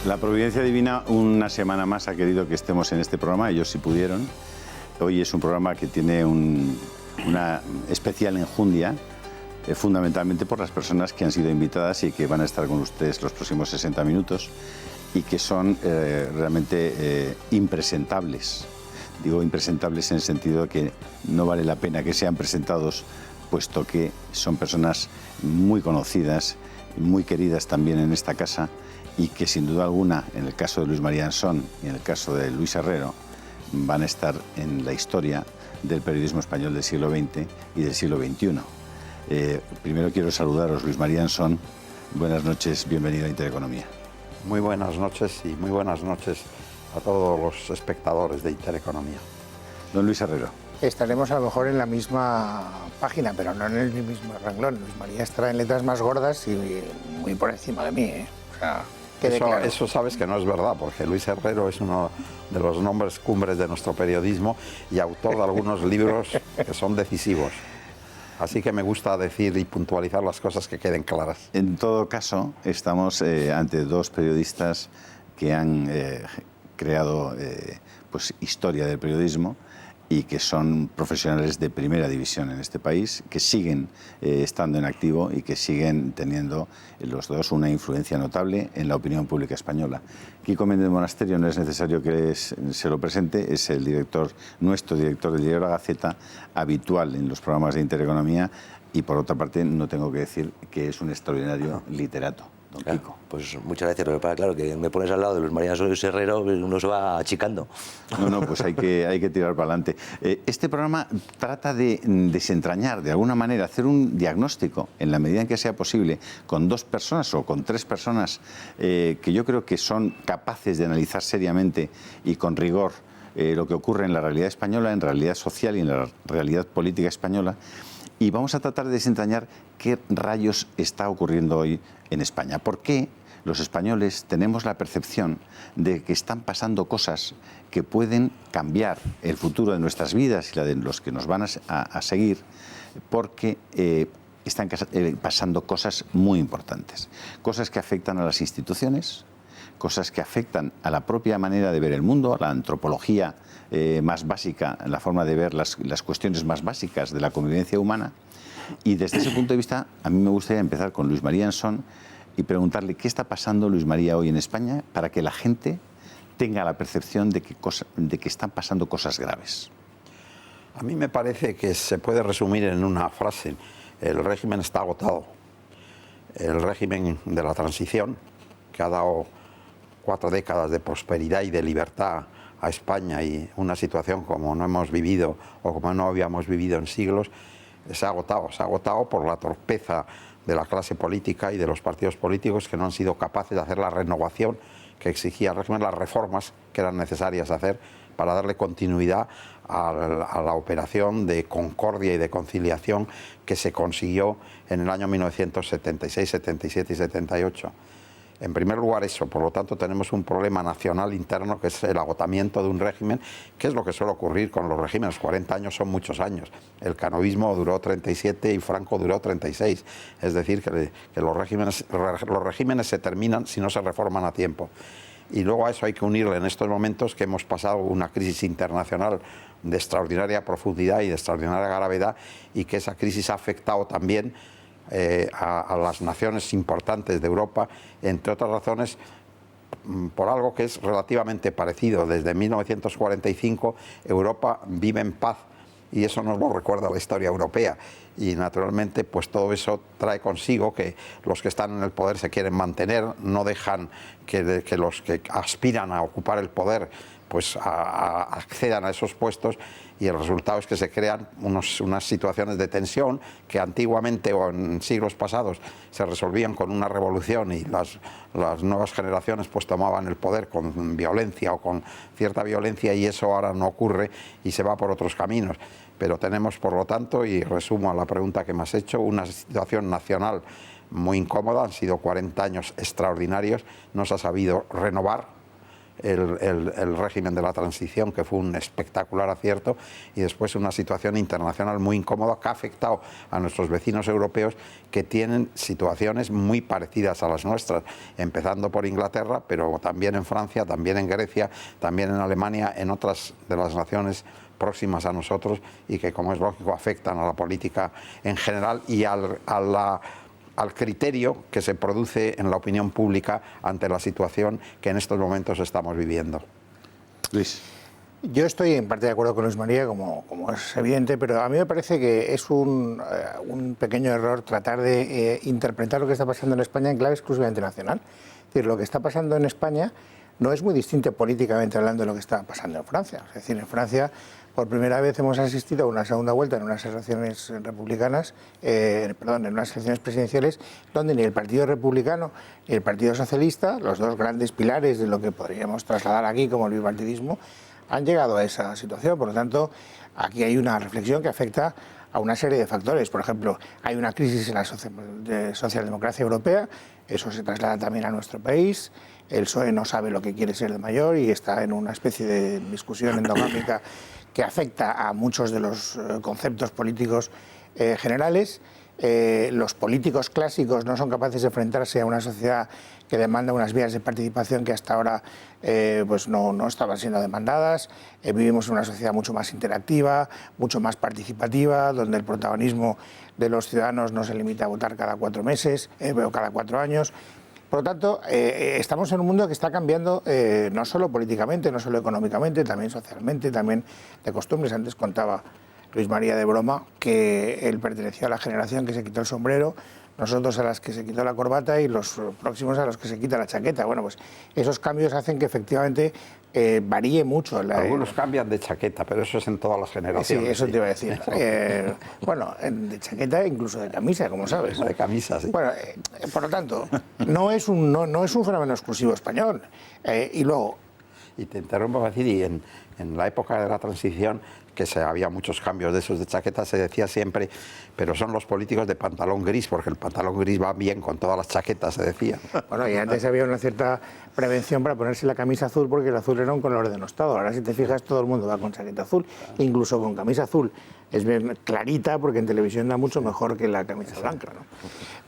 La providencia divina una semana más ha querido que estemos en este programa, ellos sí pudieron. Hoy es un programa que tiene una especial enjundia, fundamentalmente por las personas que han sido invitadas y que van a estar con ustedes los próximos 60 minutos y que son realmente impresentables. Digo impresentables en el sentido de que no vale la pena que sean presentados, puesto que son personas muy conocidas, muy queridas también en esta casa, y que sin duda alguna, en el caso de Luis María Ansón y en el caso de Luis Herrero, van a estar en la historia del periodismo español del siglo XX y del siglo XXI. Primero quiero saludaros, Luis María Ansón. Buenas noches, bienvenido a Intereconomía. Muy buenas noches y muy buenas noches a todos los espectadores de Intereconomía. Don Luis Herrero. Estaremos a lo mejor en la misma página, pero no en el mismo renglón. Luis María estará en letras más gordas y muy por encima de mí, ¿eh? O sea, eso sabes que no es verdad, porque Luis Herrero es uno de los nombres cumbres de nuestro periodismo y autor de algunos libros que son decisivos. Así que me gusta decir y puntualizar las cosas que queden claras. En todo caso, estamos ante dos periodistas que han creado pues, historia del periodismo y que son profesionales de primera división en este país, que siguen estando en activo y que siguen teniendo los dos una influencia notable en la opinión pública española. Kiko Méndez Monasterio, no es necesario que se lo presente, es el director, nuestro director del diario La Gaceta, habitual en los programas de Intereconomía, y por otra parte no tengo que decir que es un extraordinario literato. Claro, pues muchas gracias, pero claro, que me pones al lado de Luis María Ansón y Luis Herrero, uno se va achicando. No, pues hay que tirar para adelante. Este programa trata de desentrañar, de alguna manera, hacer un diagnóstico, en la medida en que sea posible, con dos personas o con tres personas que yo creo que son capaces de analizar seriamente y con rigor lo que ocurre en la realidad española, en la realidad social y en la realidad política española. Y vamos a tratar de desentrañar qué rayos está ocurriendo hoy en España. ¿Por qué los españoles tenemos la percepción de que están pasando cosas que pueden cambiar el futuro de nuestras vidas y la de los que nos van a seguir? Porque están pasando cosas muy importantes. Cosas que afectan a las instituciones, cosas que afectan a la propia manera de ver el mundo, a la antropología más básica, la forma de ver las cuestiones más básicas de la convivencia humana. Y desde ese punto de vista, a mí me gustaría empezar con Luis María Ansón y preguntarle qué está pasando, Luis María, hoy en España para que la gente tenga la percepción de que están pasando cosas graves. A mí me parece que se puede resumir en una frase: el régimen está agotado. El régimen de la transición, que ha dado 4 décadas de prosperidad y de libertad a España y una situación como no hemos vivido o como no habíamos vivido en siglos, se ha agotado por la torpeza de la clase política y de los partidos políticos que no han sido capaces de hacer la renovación que exigía el régimen, las reformas que eran necesarias hacer para darle continuidad a la operación de concordia y de conciliación que se consiguió en el año 1976, 77 y 78. En primer lugar eso, por lo tanto tenemos un problema nacional interno que es el agotamiento de un régimen, que es lo que suele ocurrir con los regímenes. 40 años son muchos años. El canovismo duró 37 y Franco duró 36. Es decir, que los regímenes se terminan si no se reforman a tiempo. Y luego a eso hay que unirle en estos momentos que hemos pasado una crisis internacional de extraordinaria profundidad y de extraordinaria gravedad, y que esa crisis ha afectado también a las naciones importantes de Europa, entre otras razones por algo que es relativamente parecido. Desde 1945 Europa vive en paz y eso nos lo recuerda la historia europea, y naturalmente pues todo eso trae consigo que los que están en el poder se quieren mantener, no dejan que los que aspiran a ocupar el poder pues accedan a esos puestos, y el resultado es que se crean unas situaciones de tensión que antiguamente o en siglos pasados se resolvían con una revolución y las nuevas generaciones pues tomaban el poder con violencia o con cierta violencia, y eso ahora no ocurre y se va por otros caminos. Pero tenemos, por lo tanto, y resumo a la pregunta que me has hecho, una situación nacional muy incómoda. Han sido 40 años extraordinarios, no se ha sabido renovar el régimen de la transición, que fue un espectacular acierto, y después una situación internacional muy incómoda que ha afectado a nuestros vecinos europeos, que tienen situaciones muy parecidas a las nuestras, empezando por Inglaterra, pero también en Francia, también en Grecia, también en Alemania, en otras de las naciones próximas a nosotros, y que, como es lógico, afectan a la política en general y al criterio que se produce en la opinión pública ante la situación que en estos momentos estamos viviendo. Luis. Yo estoy en parte de acuerdo con Luis María, como es evidente, pero a mí me parece que es un pequeño error tratar de interpretar lo que está pasando en España en clave exclusivamente nacional. Es decir, lo que está pasando en España no es muy distinto políticamente hablando de lo que está pasando en Francia. Es decir, en Francia por primera vez hemos asistido a una segunda vuelta en unas elecciones republicanas, en unas elecciones presidenciales, donde ni el Partido Republicano ni el Partido Socialista, los dos grandes pilares de lo que podríamos trasladar aquí como el bipartidismo, han llegado a esa situación. Por lo tanto, aquí hay una reflexión que afecta a una serie de factores. Por ejemplo, hay una crisis en la socialdemocracia europea, eso se traslada también a nuestro país. El PSOE no sabe lo que quiere ser de mayor y está en una especie de discusión endogámica que afecta a muchos de los conceptos políticos generales. Los políticos clásicos no son capaces de enfrentarse a una sociedad que demanda unas vías de participación que hasta ahora pues no estaban siendo demandadas. Vivimos en una sociedad mucho más interactiva, mucho más participativa, donde el protagonismo de los ciudadanos no se limita a votar cada 4 meses o cada 4 años. Por lo tanto, estamos en un mundo que está cambiando no solo políticamente, no solo económicamente, también socialmente, también de costumbres. Antes contaba Luis María de broma que él perteneció a la generación que se quitó el sombrero, nosotros a las que se quitó la corbata y los próximos a los que se quita la chaqueta. Bueno, pues esos cambios hacen que efectivamente varíe mucho. Algunos cambian de chaqueta, pero eso es en todas las generaciones. Sí, eso te iba a decir. Bueno, de chaqueta e incluso de camisa, como sabes. De camisa, sí. Bueno, por lo tanto, no es un fenómeno exclusivo español. Y luego... Y te interrumpo para decir, y en la época de la transición, que había muchos cambios de esos de chaqueta, se decía siempre, pero son los políticos de pantalón gris, porque el pantalón gris va bien con todas las chaquetas, se decía. Bueno, y antes había una cierta prevención para ponerse la camisa azul, porque el azul era un color denostado. Ahora, si te fijas, todo el mundo va con chaqueta azul, incluso con camisa azul. Es bien clarita, porque en televisión da mucho mejor que la camisa blanca, ¿no?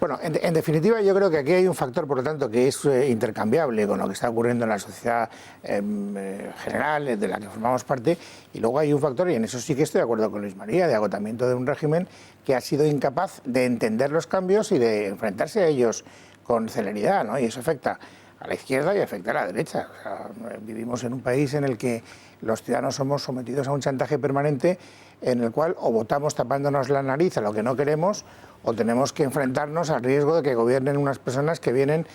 Bueno, en definitiva, yo creo que aquí hay un factor, por lo tanto, que es intercambiable con lo que está ocurriendo en la sociedad general, de la que formamos parte, y luego hay un factor, y en eso sí que estoy de acuerdo con Luis María, de agotamiento de un régimen que ha sido incapaz de entender los cambios y de enfrentarse a ellos con celeridad, ¿no? Y eso afecta a la izquierda y afecta a la derecha. O sea, vivimos en un país en el que los ciudadanos somos sometidos a un chantaje permanente en el cual o votamos tapándonos la nariz a lo que no queremos, o tenemos que enfrentarnos al riesgo de que gobiernen unas personas que vienen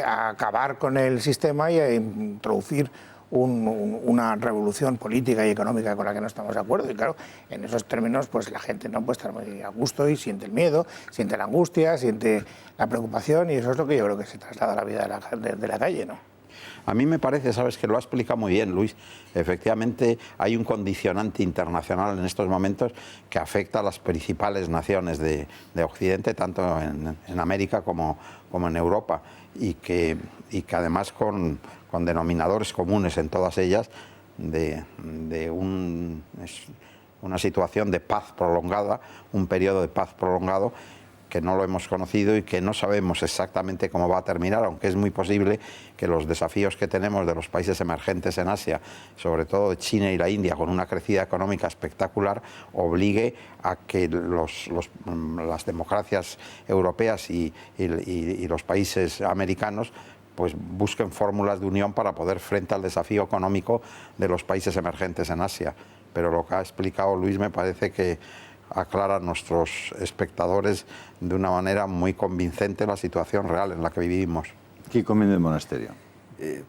a acabar con el sistema y a introducir una revolución política y económica con la que no estamos de acuerdo. Y claro, en esos términos pues la gente no puede estar muy a gusto y siente el miedo, siente la angustia, siente la preocupación, y eso es lo que yo creo que se traslada a la vida de la calle, ¿no? A mí me parece, sabes, que lo ha explicado muy bien Luis. Efectivamente, hay un condicionante internacional en estos momentos que afecta a las principales naciones de Occidente, tanto en América como en Europa, y que además con denominadores comunes en todas ellas de una situación de paz prolongada, un periodo de paz prolongado que no lo hemos conocido y que no sabemos exactamente cómo va a terminar, aunque es muy posible que los desafíos que tenemos de los países emergentes en Asia, sobre todo de China y la India, con una crecida económica espectacular, obligue a que las democracias europeas y los países americanos pues busquen fórmulas de unión para poder frente al desafío económico de los países emergentes en Asia. Pero lo que ha explicado Luis me parece que aclara a nuestros espectadores de una manera muy convincente la situación real en la que vivimos. Kiko Méndez Monasterio.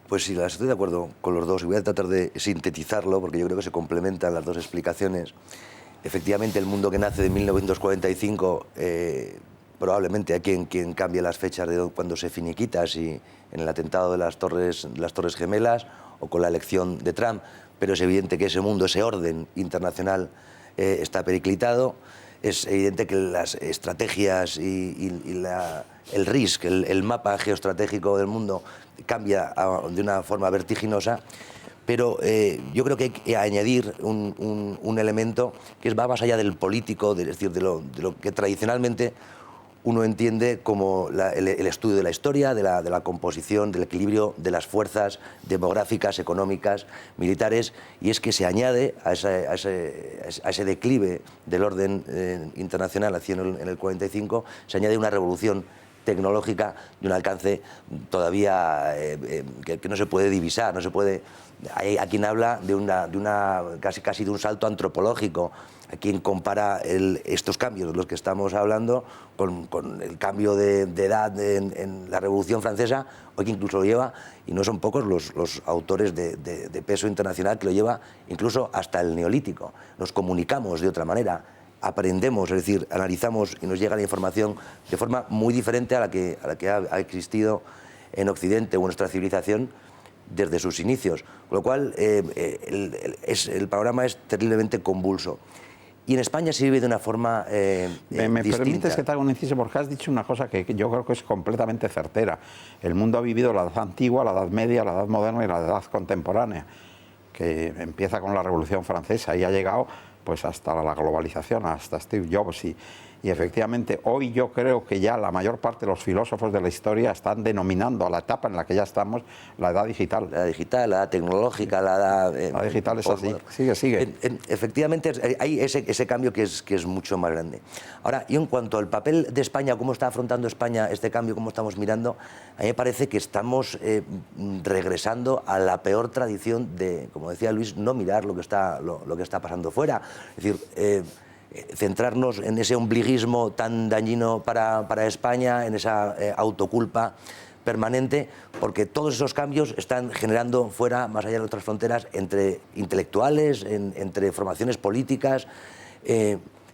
Pues sí, estoy de acuerdo con los dos y voy a tratar de sintetizarlo porque yo creo que se complementan las dos explicaciones. Efectivamente, el mundo que nace de 1945, probablemente hay quien cambie las fechas de cuando se finiquita, si en el atentado de las Torres Gemelas o con la elección de Trump, pero es evidente que ese mundo, ese orden internacional, está periclitado. es evidente que las estrategias y el risk, el mapa geoestratégico del mundo cambia de una forma vertiginosa, pero yo creo que hay que añadir un elemento que va más allá del político, es decir, de lo que tradicionalmente uno entiende como el estudio de la historia, de la composición, del equilibrio de las fuerzas demográficas, económicas, militares, y es que se añade a ese declive del orden internacional hacia en el 45, se añade una revolución tecnológica de un alcance todavía que no se puede divisar, no se puede. Hay quien habla de casi de un salto antropológico, a quien compara estos cambios de los que estamos hablando con el cambio de edad en la Revolución Francesa, o que incluso lo lleva, y no son pocos los autores de peso internacional que lo lleva incluso hasta el Neolítico. Nos comunicamos de otra manera, aprendemos, es decir, analizamos y nos llega la información de forma muy diferente a la que ha existido en Occidente o en nuestra civilización desde sus inicios, con lo cual el panorama es terriblemente convulso. Y en España se vive de una forma ¿Me distinta. permites que te haga un inciso? Porque has dicho una cosa que yo creo que es completamente certera. El mundo ha vivido la edad antigua, la edad media, la edad moderna y la edad contemporánea, que empieza con la Revolución Francesa y ha llegado pues hasta la globalización, hasta Steve Jobs. Y efectivamente, hoy yo creo que ya la mayor parte de los filósofos de la historia están denominando a la etapa en la que ya estamos la edad digital. La edad digital, la edad tecnológica, la edad... La digital es así. Sigue. Efectivamente, hay ese cambio que es mucho más grande. Ahora, y en cuanto al papel de España, cómo está afrontando España este cambio, cómo estamos mirando, a mí me parece que estamos regresando a la peor tradición de, como decía Luis, no mirar lo que está pasando fuera. Es decir, centrarnos en ese ombliguismo tan dañino para España, en esa autoculpa permanente, porque todos esos cambios están generando fuera, más allá de otras fronteras, entre intelectuales, entre formaciones políticas,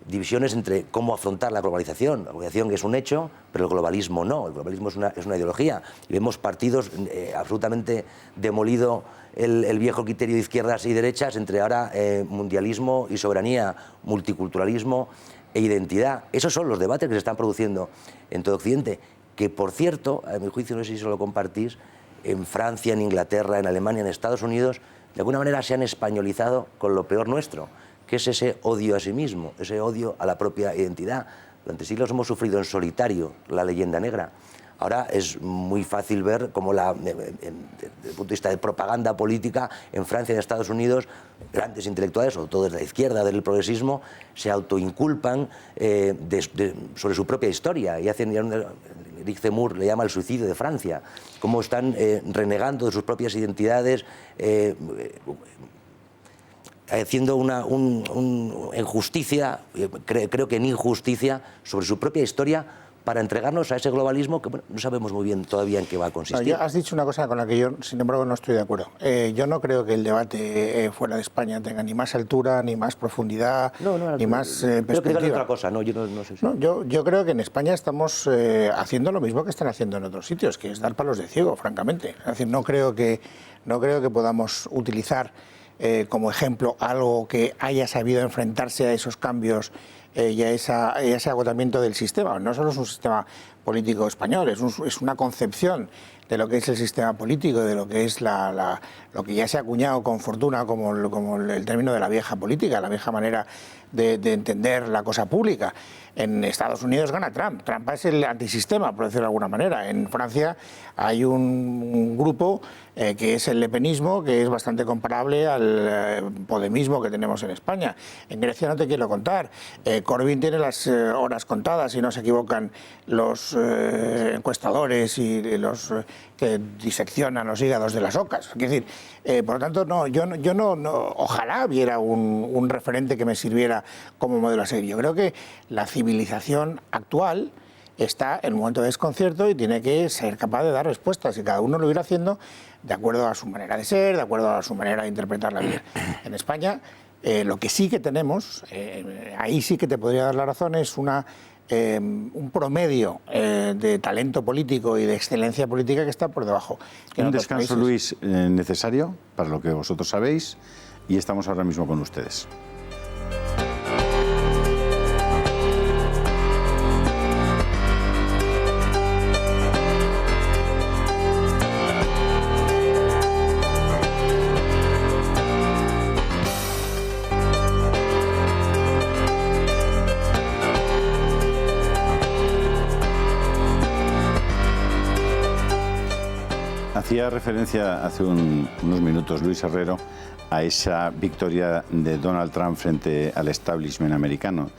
divisiones entre cómo afrontar la globalización. La globalización es un hecho, pero el globalismo no. El globalismo es una ideología. Y vemos partidos absolutamente demolido el viejo criterio de izquierdas y derechas entre ahora mundialismo y soberanía, multiculturalismo e identidad. Esos son los debates que se están produciendo en todo Occidente, que por cierto, a mi juicio, no sé si se lo compartís, en Francia, en Inglaterra, en Alemania, en Estados Unidos, de alguna manera se han españolizado con lo peor nuestro, que es ese odio a sí mismo, ese odio a la propia identidad. Durante siglos hemos sufrido en solitario la leyenda negra. Ahora es muy fácil ver cómo, desde el punto de vista de propaganda política, en Francia y en Estados Unidos, grandes intelectuales, sobre todo desde la izquierda, del progresismo, se autoinculpan sobre su propia historia y hacen... Eric Zemmour le llama el suicidio de Francia, cómo están renegando de sus propias identidades, haciendo una injusticia, creo que en injusticia, sobre su propia historia, para entregarnos a ese globalismo que no sabemos muy bien todavía en qué va a consistir. No, has dicho una cosa con la que yo, sin embargo, no estoy de acuerdo. Yo no creo que el debate fuera de España tenga ni más altura, ni más profundidad, ni más perspectiva. Creo que otra cosa, yo no sé si... Yo creo que en España estamos haciendo lo mismo que están haciendo en otros sitios, que es dar palos de ciego, francamente. Es decir, no creo que podamos utilizar como ejemplo algo que haya sabido enfrentarse a esos cambios y a ese agotamiento del sistema. No solo es un sistema político español, es una concepción de lo que es el sistema político, de lo que es lo que ya se ha acuñado con fortuna como el término de la vieja política, la vieja manera de entender la cosa pública. En Estados Unidos gana Trump. Trump es el antisistema, por decirlo de alguna manera. En Francia hay un grupo que es el lepenismo, que es bastante comparable al podemismo que tenemos en España. En Grecia no te quiero contar. Corbyn tiene las horas contadas, si no se equivocan los encuestadores y los que diseccionan los hígados de las ocas. Es decir, por lo tanto, yo ojalá viera un referente que me sirviera como modelo a seguir. Yo creo que la civilización actual está en un momento de desconcierto y tiene que ser capaz de dar respuestas, y cada uno lo irá haciendo de acuerdo a su manera de ser, de acuerdo a su manera de interpretar la vida. En España, lo que sí que tenemos, ahí sí que te podría dar la razón, es un promedio de talento político y de excelencia política que está por debajo. Un descanso, Luis, necesario para lo que vosotros sabéis, y estamos ahora mismo con ustedes. Hacía referencia hace unos minutos Luis Herrero a esa victoria de Donald Trump frente al establishment americano.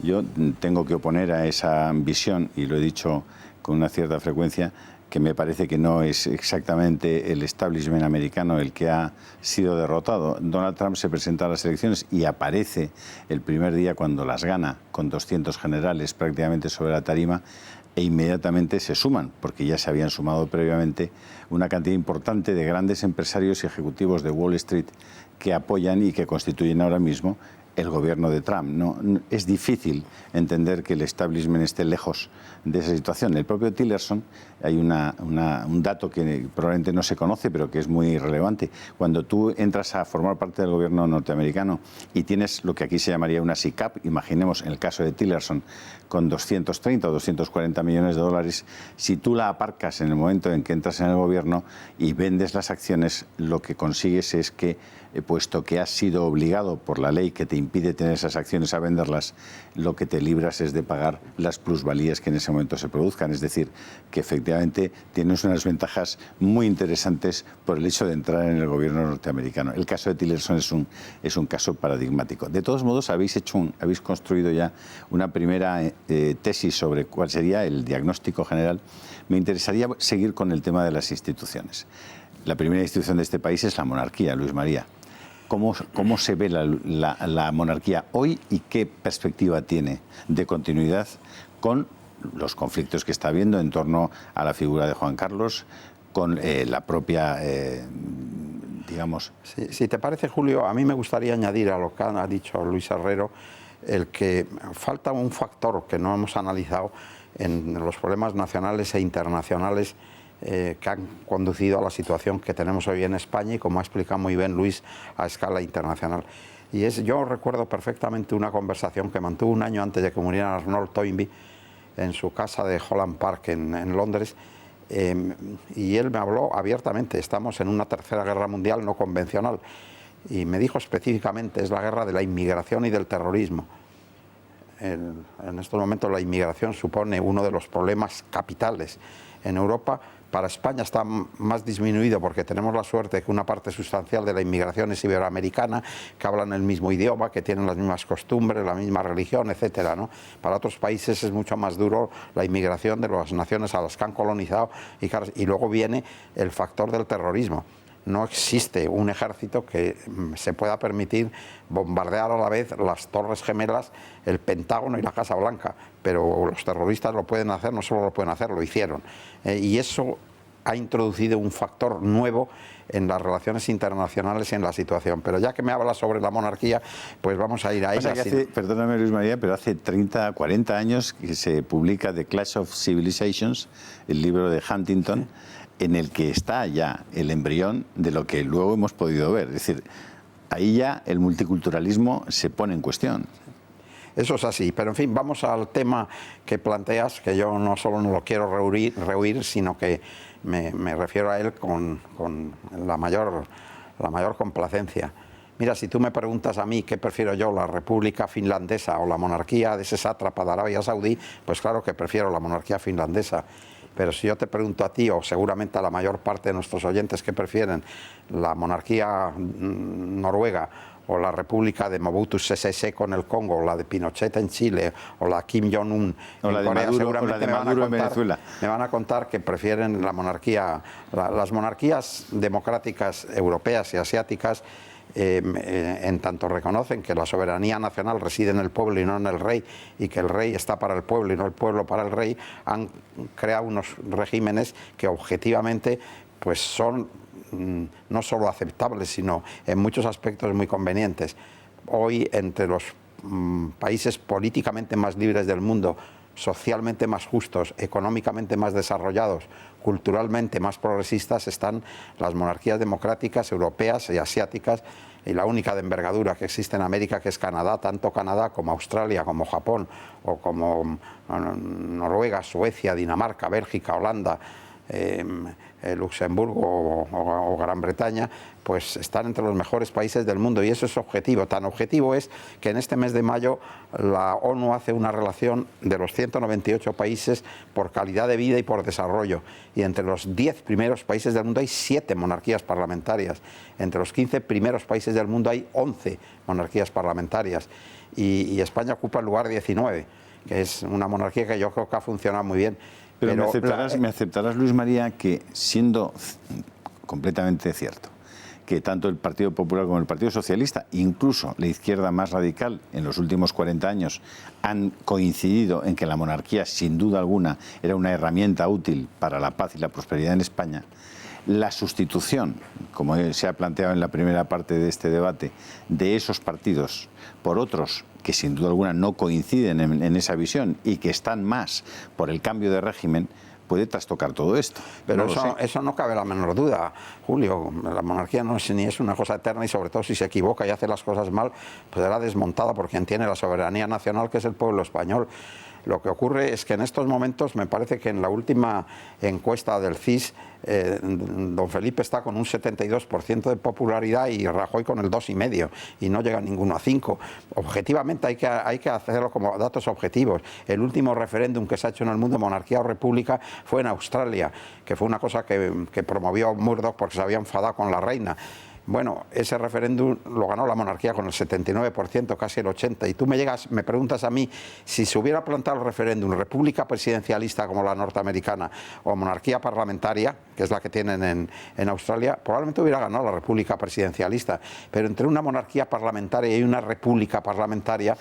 Yo tengo que oponer a esa visión, y lo he dicho con una cierta frecuencia, que me parece que no es exactamente el establishment americano el que ha sido derrotado. Donald Trump se presenta a las elecciones y aparece el primer día cuando las gana, con 200 generales prácticamente sobre la tarima, e inmediatamente se suman, porque ya se habían sumado previamente una cantidad importante de grandes empresarios y ejecutivos de Wall Street que apoyan y que constituyen ahora mismo el gobierno de Trump. No, es difícil entender que el establishment esté lejos de esa situación. El propio Tillerson, hay un dato que probablemente no se conoce, pero que es muy relevante. Cuando tú entras a formar parte del gobierno norteamericano y tienes lo que aquí se llamaría una SICAP, imaginemos en el caso de Tillerson, con 230 o 240 millones de dólares, si tú la aparcas en el momento en que entras en el gobierno y vendes las acciones, lo que consigues es que, puesto que has sido obligado por la ley que te impide tener esas acciones a venderlas, lo que te libras es de pagar las plusvalías que en ese momento se produzcan. Es decir, que efectivamente tienes unas ventajas muy interesantes por el hecho de entrar en el gobierno norteamericano. El caso de Tillerson es un caso paradigmático. De todos modos, habéis construido ya una primera tesis sobre cuál sería el diagnóstico general. Me interesaría seguir con el tema de las instituciones. La primera institución de este país es la monarquía, Luis María. ¿Cómo se ve la monarquía hoy y qué perspectiva tiene de continuidad con los conflictos que está habiendo en torno a la figura de Juan Carlos, con la propia, digamos... Si te parece, Julio, a mí me gustaría añadir a lo que ha dicho Luis Herrero el que falta un factor que no hemos analizado en los problemas nacionales e internacionales que han conducido a la situación que tenemos hoy en España y, como ha explicado muy bien Luis, a escala internacional. Y yo recuerdo perfectamente una conversación que mantuvo un año antes de que muriera Arnold Toynbee en su casa de Holland Park en Londres, y él me habló abiertamente. Estamos en una tercera guerra mundial no convencional, y me dijo específicamente: es la guerra de la inmigración y del terrorismo. En estos momentos la inmigración supone uno de los problemas capitales en Europa. Para España está más disminuido porque tenemos la suerte de que una parte sustancial de la inmigración es iberoamericana, que hablan el mismo idioma, que tienen las mismas costumbres, la misma religión, etcétera, ¿no? Para otros países es mucho más duro la inmigración de las naciones a las que han colonizado, y luego viene el factor del terrorismo. No existe un ejército que se pueda permitir bombardear a la vez las Torres Gemelas, el Pentágono y la Casa Blanca, pero los terroristas lo pueden hacer, no solo lo pueden hacer, lo hicieron. Y eso ha introducido un factor nuevo en las relaciones internacionales y en la situación. Pero ya que me habla sobre la monarquía, pues vamos a ir a ella. Perdóname, Luis María, pero hace 30, 40 años que se publica The Clash of Civilizations, el libro de Huntington, en el que está ya el embrión de lo que luego hemos podido ver. Es decir, ahí ya el multiculturalismo se pone en cuestión. Eso es así, pero en fin, vamos al tema que planteas, que yo no solo no lo quiero rehuir, sino que me refiero a él con la mayor complacencia. Mira, si tú me preguntas a mí qué prefiero yo, la República Finlandesa o la monarquía de ese sátrapa de Arabia Saudí, pues claro que prefiero la monarquía finlandesa. Pero si yo te pregunto a ti, o seguramente a la mayor parte de nuestros oyentes que prefieren la monarquía noruega, o la República de Mobutu Sese Seko en el Congo, o la de Pinochet en Chile, o la Kim Jong-un en Corea, seguramente me van a contar que prefieren la monarquía. Las monarquías democráticas europeas y asiáticas, en tanto reconocen que la soberanía nacional reside en el pueblo y no en el rey, y que el rey está para el pueblo y no el pueblo para el rey, han creado unos regímenes que objetivamente pues son no solo aceptables, sino en muchos aspectos muy convenientes. Hoy, entre los países políticamente más libres del mundo, socialmente más justos, económicamente más desarrollados, culturalmente más progresistas, están las monarquías democráticas europeas y asiáticas, y la única de envergadura que existe en América, que es Canadá, tanto Canadá como Australia, como Japón, o como Noruega, Suecia, Dinamarca, Bélgica, Holanda, Luxemburgo o Gran Bretaña, pues están entre los mejores países del mundo, y eso es objetivo. Tan objetivo es que en este mes de mayo la ONU hace una relación de los 198 países por calidad de vida y por desarrollo, y entre los 10 primeros países del mundo hay 7 monarquías parlamentarias, entre los 15 primeros países del mundo hay 11 monarquías parlamentarias, y España ocupa el lugar 19, que es una monarquía que yo creo que ha funcionado muy bien. Pero me aceptarás, Luis María, que siendo completamente cierto que tanto el Partido Popular como el Partido Socialista, incluso la izquierda más radical en los últimos 40 años, han coincidido en que la monarquía, sin duda alguna, era una herramienta útil para la paz y la prosperidad en España, la sustitución, como se ha planteado en la primera parte de este debate, de esos partidos por otros que sin duda alguna no coinciden en esa visión y que están más por el cambio de régimen, puede trastocar todo esto. Pero eso no cabe la menor duda, Julio. La monarquía no es, ni es una cosa eterna, y sobre todo si se equivoca y hace las cosas mal, pues será desmontada por quien tiene la soberanía nacional, que es el pueblo español. Lo que ocurre es que en estos momentos, me parece que en la última encuesta del CIS, don Felipe está con un 72% de popularidad y Rajoy con el 2,5%, y no llega ninguno a 5%. Objetivamente hay que hacerlo como datos objetivos. El último referéndum que se ha hecho en el mundo, monarquía o república, fue en Australia, que fue una cosa que promovió Murdoch porque se había enfadado con la reina. Bueno, ese referéndum lo ganó la monarquía con el 79%, casi el 80%. Y tú me preguntas a mí si se hubiera planteado el referéndum república presidencialista como la norteamericana o monarquía parlamentaria, que es la que tienen en Australia, probablemente hubiera ganado la república presidencialista. Pero entre una monarquía parlamentaria y una república parlamentaria,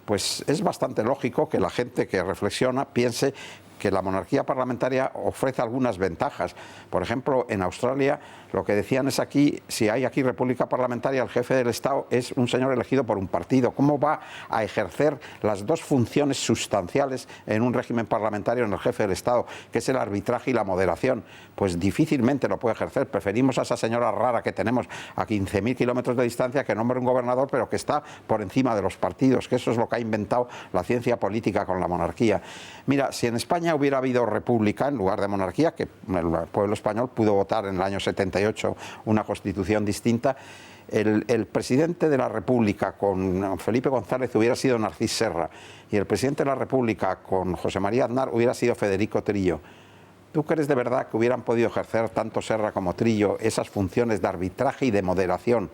pues es bastante lógico que la gente que reflexiona piense que la monarquía parlamentaria ofrece algunas ventajas. Por ejemplo, en Australia lo que decían es aquí, si hay aquí república parlamentaria, el jefe del Estado es un señor elegido por un partido. ¿Cómo va a ejercer las dos funciones sustanciales en un régimen parlamentario en el jefe del Estado, que es el arbitraje y la moderación? Pues difícilmente lo puede ejercer. Preferimos a esa señora rara que tenemos a 15.000 kilómetros de distancia, que nombra un gobernador, pero que está por encima de los partidos, que eso es lo que ha inventado la ciencia política con la monarquía. Mira, si en España hubiera habido república en lugar de monarquía, que el pueblo español pudo votar en el año 78 una constitución distinta, el presidente de la República con Felipe González hubiera sido Narcís Serra, y el presidente de la República con José María Aznar hubiera sido Federico Trillo. ¿Tú crees de verdad que hubieran podido ejercer tanto Serra como Trillo esas funciones de arbitraje y de moderación?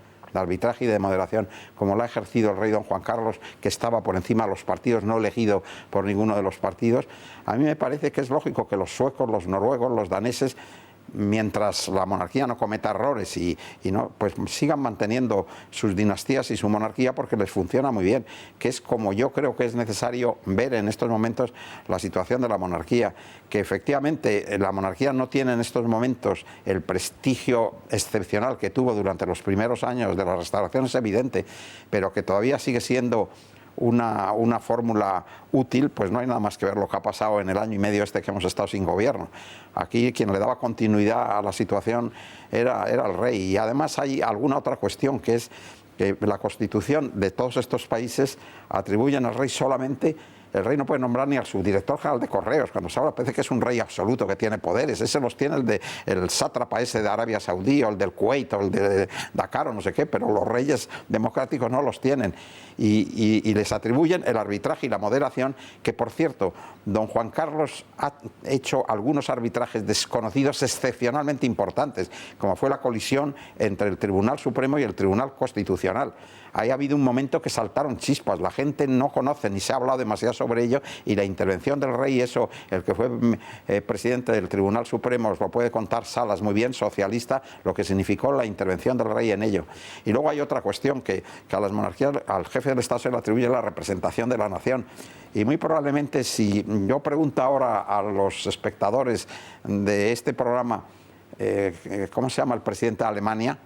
Como la ha ejercido el rey don Juan Carlos, que estaba por encima de los partidos, no elegido por ninguno de los partidos? A mí me parece que es lógico que los suecos, los noruegos, los daneses, mientras la monarquía no cometa errores y no, pues sigan manteniendo sus dinastías y su monarquía, porque les funciona muy bien, que es como yo creo que es necesario ver en estos momentos la situación de la monarquía, que efectivamente la monarquía no tiene en estos momentos el prestigio excepcional que tuvo durante los primeros años de la Restauración, es evidente, pero que todavía sigue siendo una fórmula útil. Pues no hay nada más que ver lo que ha pasado en el año y medio que hemos estado sin gobierno. Aquí quien le daba continuidad a la situación era el rey. Y además hay alguna otra cuestión, que es que la Constitución de todos estos países atribuyen al rey solamente. El rey no puede nombrar ni al subdirector general de Correos. Cuando se habla parece que es un rey absoluto que tiene poderes. Ese los tiene el sátrapa ese de Arabia Saudí, o el del Kuwait, o el de Dakar, o no sé qué, pero los reyes democráticos no los tienen. Y les atribuyen el arbitraje y la moderación, que por cierto, don Juan Carlos ha hecho algunos arbitrajes desconocidos excepcionalmente importantes, como fue la colisión entre el Tribunal Supremo y el Tribunal Constitucional. Ahí ha habido un momento que saltaron chispas, la gente no conoce ni se ha hablado demasiado sobre ello, y la intervención del rey, eso, el que fue presidente del Tribunal Supremo, os lo puede contar Salas muy bien, socialista, lo que significó la intervención del rey en ello. Y luego hay otra cuestión, que a las monarquías, al jefe del Estado se le atribuye la representación de la nación, y muy probablemente, si yo pregunto ahora a los espectadores de este programa, ¿cómo se llama el presidente de Alemania?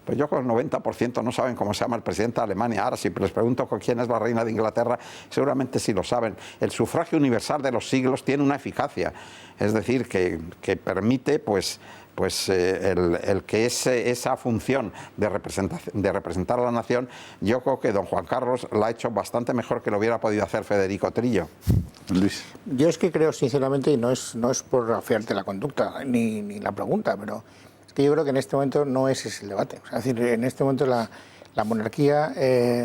Pues yo con el 90% no saben cómo se llama el presidente de Alemania. Ahora, si les pregunto con quién es la reina de Inglaterra, seguramente sí lo saben. El sufragio universal de los siglos tiene una eficacia, es decir, que permite el que esa función de representar a la nación, yo creo que don Juan Carlos la ha hecho bastante mejor que lo hubiera podido hacer Federico Trillo. Luis. Yo es que creo sinceramente, y no es por afiarte la conducta ni la pregunta, pero es que yo creo que en este momento no ese es el debate. O sea, es decir, en este momento la monarquía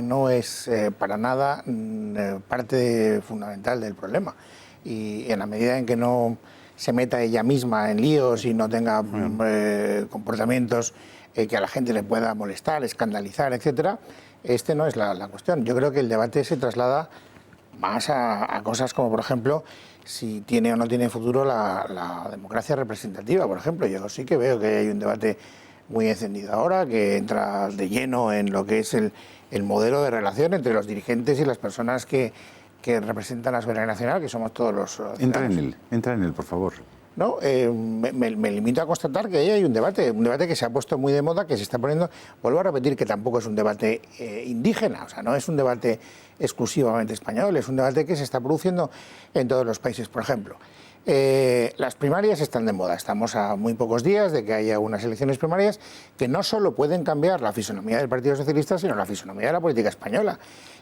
no es para nada parte fundamental del problema. Y en la medida en que no se meta ella misma en líos y no tenga comportamientos que a la gente le pueda molestar, escandalizar, etcétera, no es la cuestión. Yo creo que el debate se traslada más a cosas como, por ejemplo, si tiene o no tiene futuro la democracia representativa, por ejemplo. Yo sí que veo que hay un debate muy encendido ahora, que entra de lleno en lo que es el modelo de relación entre los dirigentes y las personas que representan la soberanía nacional, que somos todos los Entra en él, por favor. No, me limito a constatar que ahí hay un debate que se ha puesto muy de moda, que se está poniendo. Vuelvo a repetir que tampoco es un debate indígena, o sea, no es un debate exclusivamente español, es un debate que se está produciendo en todos los países. Por ejemplo, las primarias están de moda, estamos a muy pocos días de que haya unas elecciones primarias que no solo pueden cambiar la fisonomía del Partido Socialista, sino la fisonomía de la política española.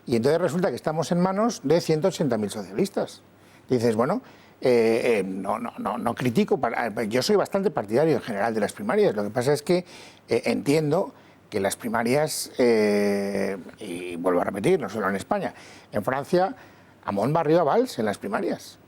Y entonces resulta que estamos en manos de 180.000 socialistas. Dices, bueno, no critico, yo soy bastante partidario en general de las primarias, lo que pasa es que entiendo que las primarias, y vuelvo a repetir, no solo en España, en Francia, Hamon barrió a Valls en las primarias.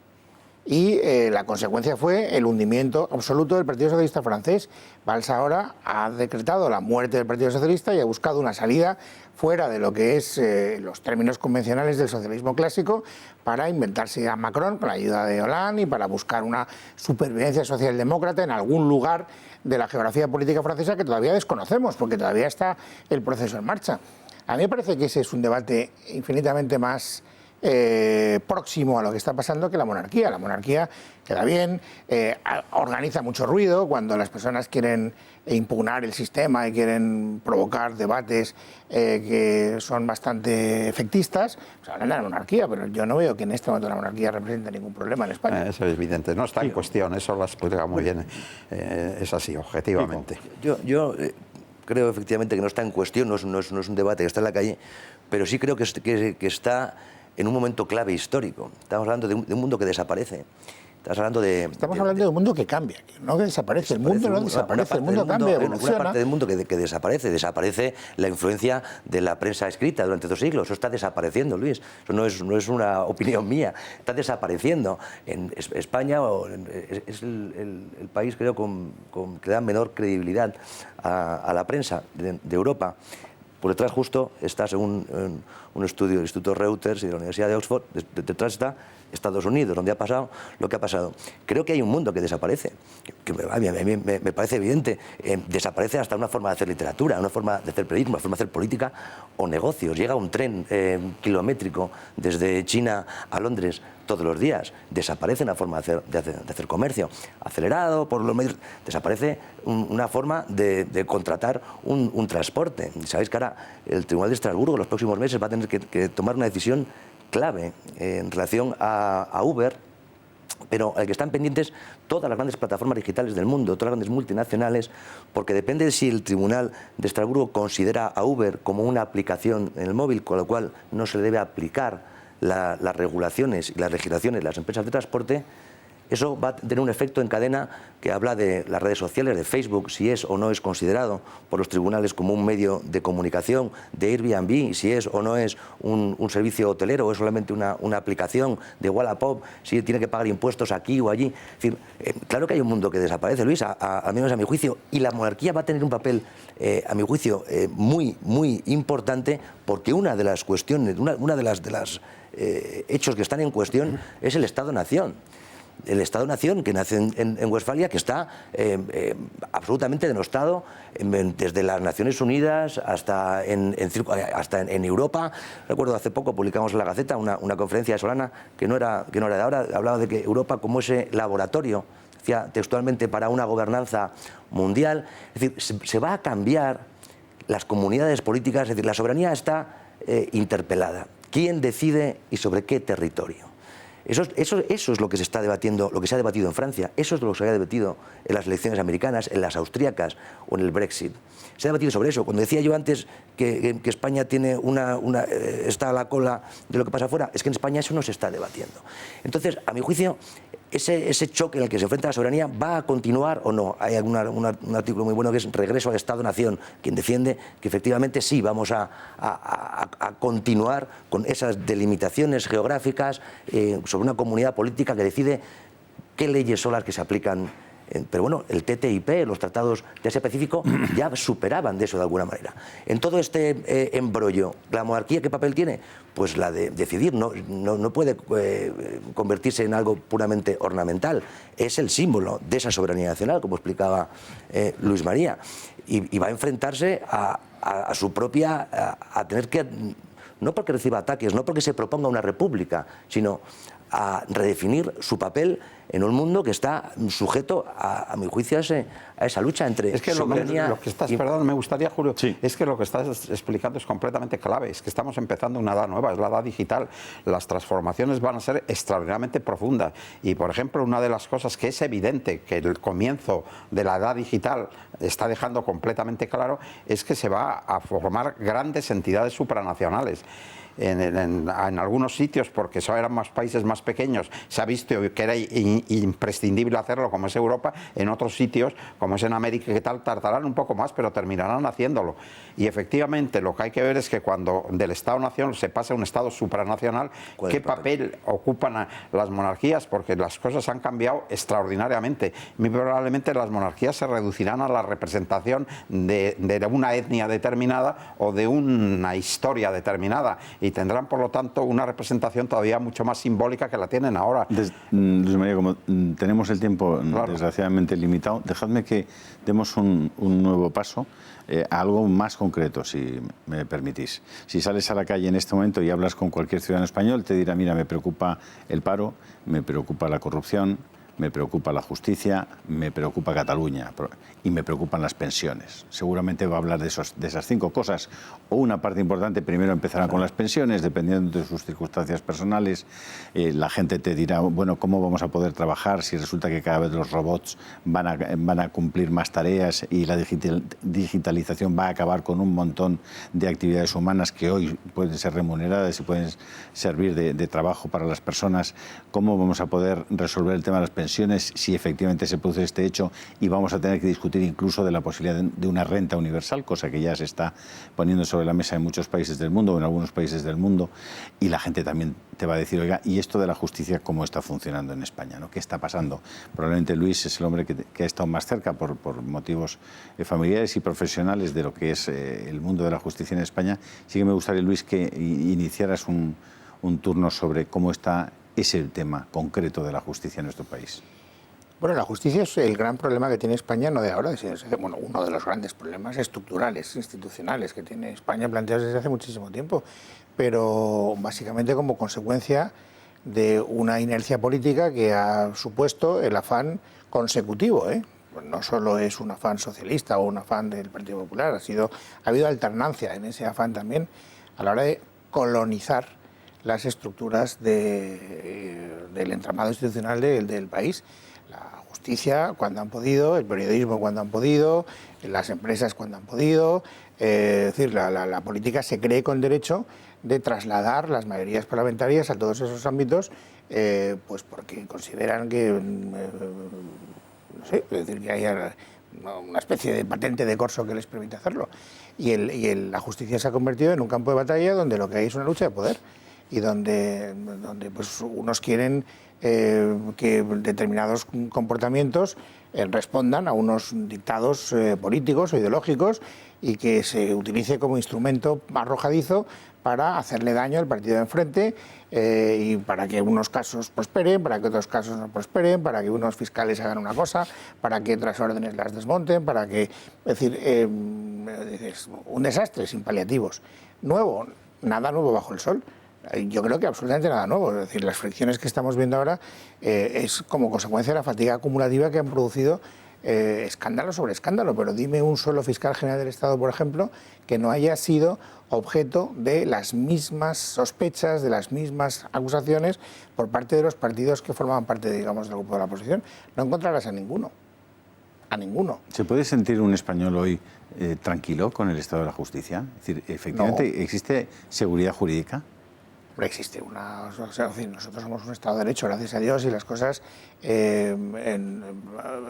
Y la consecuencia fue el hundimiento absoluto del Partido Socialista francés. Valls ahora ha decretado la muerte del Partido Socialista y ha buscado una salida fuera de lo que es los términos convencionales del socialismo clásico para inventarse a Macron con la ayuda de Hollande y para buscar una supervivencia socialdemócrata en algún lugar de la geografía política francesa que todavía desconocemos, porque todavía está el proceso en marcha. A mí me parece que ese es un debate infinitamente más próximo a lo que está pasando que la monarquía. La monarquía queda bien, organiza mucho ruido cuando las personas quieren impugnar el sistema y quieren provocar debates que son bastante efectistas. Pues hablan de la monarquía, pero yo no veo que en este momento la monarquía represente ningún problema en España. Eso es evidente, no está en cuestión, eso lo has explicado muy bien, es así, objetivamente. Yo creo efectivamente que no está en cuestión, no es un debate que está en la calle, pero sí creo que está en un momento clave histórico. Estamos hablando de un mundo que desaparece. Estamos hablando de un mundo que cambia, no que desaparece. El mundo no desaparece, el mundo cambia, evoluciona. Una parte del mundo que desaparece. Desaparece la influencia de la prensa escrita durante 2 siglos. Eso está desapareciendo, Luis. Eso no es una opinión mía. Está desapareciendo. En España es el país, creo, que da menor credibilidad a la prensa de Europa. Por detrás justo está, según un estudio del Instituto Reuters y de la Universidad de Oxford, detrás está Estados Unidos, donde ha pasado lo que ha pasado. Creo que hay un mundo que desaparece, que a mí me parece evidente. Desaparece hasta una forma de hacer literatura, una forma de hacer periodismo, una forma de hacer política o negocios. Llega un tren kilométrico desde China a Londres todos los días. Desaparece una forma de hacer comercio acelerado por los medios. Desaparece una forma de contratar un transporte. Sabéis que ahora el Tribunal de Estrasburgo en los próximos meses va a tener que tomar una decisión clave en relación a Uber, pero al que están pendientes todas las grandes plataformas digitales del mundo, todas las grandes multinacionales, porque depende de si el Tribunal de Estrasburgo considera a Uber como una aplicación en el móvil, con lo cual no se le debe aplicar las regulaciones y las legislaciones de las empresas de transporte. Eso va a tener un efecto en cadena que habla de las redes sociales, de Facebook, si es o no es considerado por los tribunales como un medio de comunicación, de Airbnb, si es o no es un servicio hotelero o es solamente una aplicación de Wallapop, si tiene que pagar impuestos aquí o allí. Es decir, claro que hay un mundo que desaparece, Luis, al menos a mi juicio, y la monarquía va a tener un papel, a mi juicio, muy, muy importante, porque una de las cuestiones, una de las hechos que están en cuestión es el Estado-Nación. El Estado-Nación que nace en Westfalia, que está absolutamente denostado desde las Naciones Unidas hasta en Europa. Recuerdo hace poco publicamos en la Gaceta una conferencia de Solana que no era de ahora, hablaba de que Europa como ese laboratorio, decía textualmente, para una gobernanza mundial. Es decir, se va a cambiar las comunidades políticas, es decir, la soberanía está interpelada. ¿Quién decide y sobre qué territorio? Eso es lo que se está debatiendo, lo que se ha debatido en Francia, eso es lo que se ha debatido en las elecciones americanas, en las austríacas o en el Brexit. Se ha debatido sobre eso. Cuando decía yo antes que España tiene está a la cola de lo que pasa afuera, es que en España eso no se está debatiendo. Entonces, a mi juicio, ese choque en el que se enfrenta la soberanía va a continuar o no. Hay un artículo muy bueno que es Regreso al Estado-Nación, quien defiende que efectivamente sí vamos a continuar con esas delimitaciones geográficas sobre una comunidad política que decide qué leyes son las que se aplican. Pero bueno, el TTIP, los tratados de Asia-Pacífico ya superaban de eso de alguna manera. En todo este embrollo, ¿la monarquía qué papel tiene? Pues la de decidir, no puede convertirse en algo puramente ornamental. Es el símbolo de esa soberanía nacional, como explicaba Luis María. Y va a enfrentarse a su propia... a tener que... no porque reciba ataques, no porque se proponga una república, sino a redefinir su papel en un mundo que está sujeto, a mi juicio, a esa lucha entre soberanía... Lo que estás, perdón, me gustaría, Julio, sí. Es que lo que estás explicando es completamente clave. Es que estamos empezando una edad nueva, es la edad digital. Las transformaciones van a ser extraordinariamente profundas. Y, por ejemplo, una de las cosas que es evidente que el comienzo de la edad digital está dejando completamente claro es que se va a formar grandes entidades supranacionales. En algunos sitios, porque eran más países más pequeños, se ha visto que era imprescindible hacerlo, como es Europa. En otros sitios, como es en América, que tal, tardarán un poco más, pero terminarán haciéndolo. Y efectivamente, lo que hay que ver es que cuando del Estado-Nación se pasa a un Estado supranacional, ¿qué papel ocupan las monarquías? Porque las cosas han cambiado extraordinariamente. Muy probablemente las monarquías se reducirán a la representación de una etnia determinada o de una historia determinada. Y tendrán, por lo tanto, una representación todavía mucho más simbólica que la tienen ahora. Luis María, como tenemos el tiempo desgraciadamente limitado, dejadme que demos un nuevo paso a algo más concreto, si me permitís. Si sales a la calle en este momento y hablas con cualquier ciudadano español, te dirá, mira, me preocupa el paro, me preocupa la corrupción, me preocupa la justicia, me preocupa Cataluña y me preocupan las pensiones. Seguramente va a hablar de esas 5 cosas, o una parte importante primero empezará con las pensiones, dependiendo de sus circunstancias personales. La gente te dirá, bueno, ¿cómo vamos a poder trabajar si resulta que cada vez los robots van a cumplir más tareas y la digitalización va a acabar con un montón de actividades humanas que hoy pueden ser remuneradas y pueden servir de trabajo para las personas? ¿Cómo vamos a poder resolver el tema de las pensiones si efectivamente se produce este hecho? Y vamos a tener que discutir incluso de la posibilidad de una renta universal, cosa que ya se está poniendo sobre la mesa en muchos países del mundo o en algunos países del mundo. Y la gente también te va a decir, oiga, ¿y esto de la justicia cómo está funcionando en España, ¿no? ¿Qué está pasando? Probablemente Luis es el hombre que ha estado más cerca por motivos familiares y profesionales de lo que es el mundo de la justicia en España. Sí que me gustaría, Luis, que iniciaras un turno sobre cómo está ese tema concreto de la justicia en nuestro país. Bueno, la justicia es el gran problema que tiene España, no de ahora, es uno de los grandes problemas estructurales, institucionales que tiene España planteados desde hace muchísimo tiempo, pero básicamente como consecuencia de una inercia política que ha supuesto el afán consecutivo, Pues no solo es un afán socialista o un afán del Partido Popular, ha habido alternancia en ese afán también a la hora de colonizar las estructuras del entramado institucional del país. La justicia cuando han podido, el periodismo cuando han podido, las empresas cuando han podido. Es decir, la política se cree con derecho de trasladar las mayorías parlamentarias a todos esos ámbitos, pues porque consideran que, no sé, es decir, que haya una especie de patente de corso que les permite hacerlo. Y la justicia se ha convertido en un campo de batalla donde lo que hay es una lucha de poder y donde pues unos quieren que determinados comportamientos respondan a unos dictados políticos o ideológicos y que se utilice como instrumento arrojadizo para hacerle daño al partido de enfrente y para que unos casos prosperen, para que otros casos no prosperen, para que unos fiscales hagan una cosa, para que otras órdenes las desmonten, para que... Es decir, es un desastre sin paliativos. Nuevo, nada nuevo bajo el sol. Yo creo que absolutamente nada nuevo. Es decir, las fricciones que estamos viendo ahora es como consecuencia de la fatiga acumulativa que han producido escándalo sobre escándalo, pero dime un solo fiscal general del Estado, por ejemplo, que no haya sido objeto de las mismas sospechas, de las mismas acusaciones por parte de los partidos que forman parte, digamos, del grupo de la oposición. No encontrarás a ninguno. A ninguno. ¿Se puede sentir un español hoy tranquilo con el estado de la justicia? Es decir, efectivamente, No. ¿existe seguridad jurídica? Hombre, existe una... O sea, nosotros somos un Estado de Derecho, gracias a Dios, y las cosas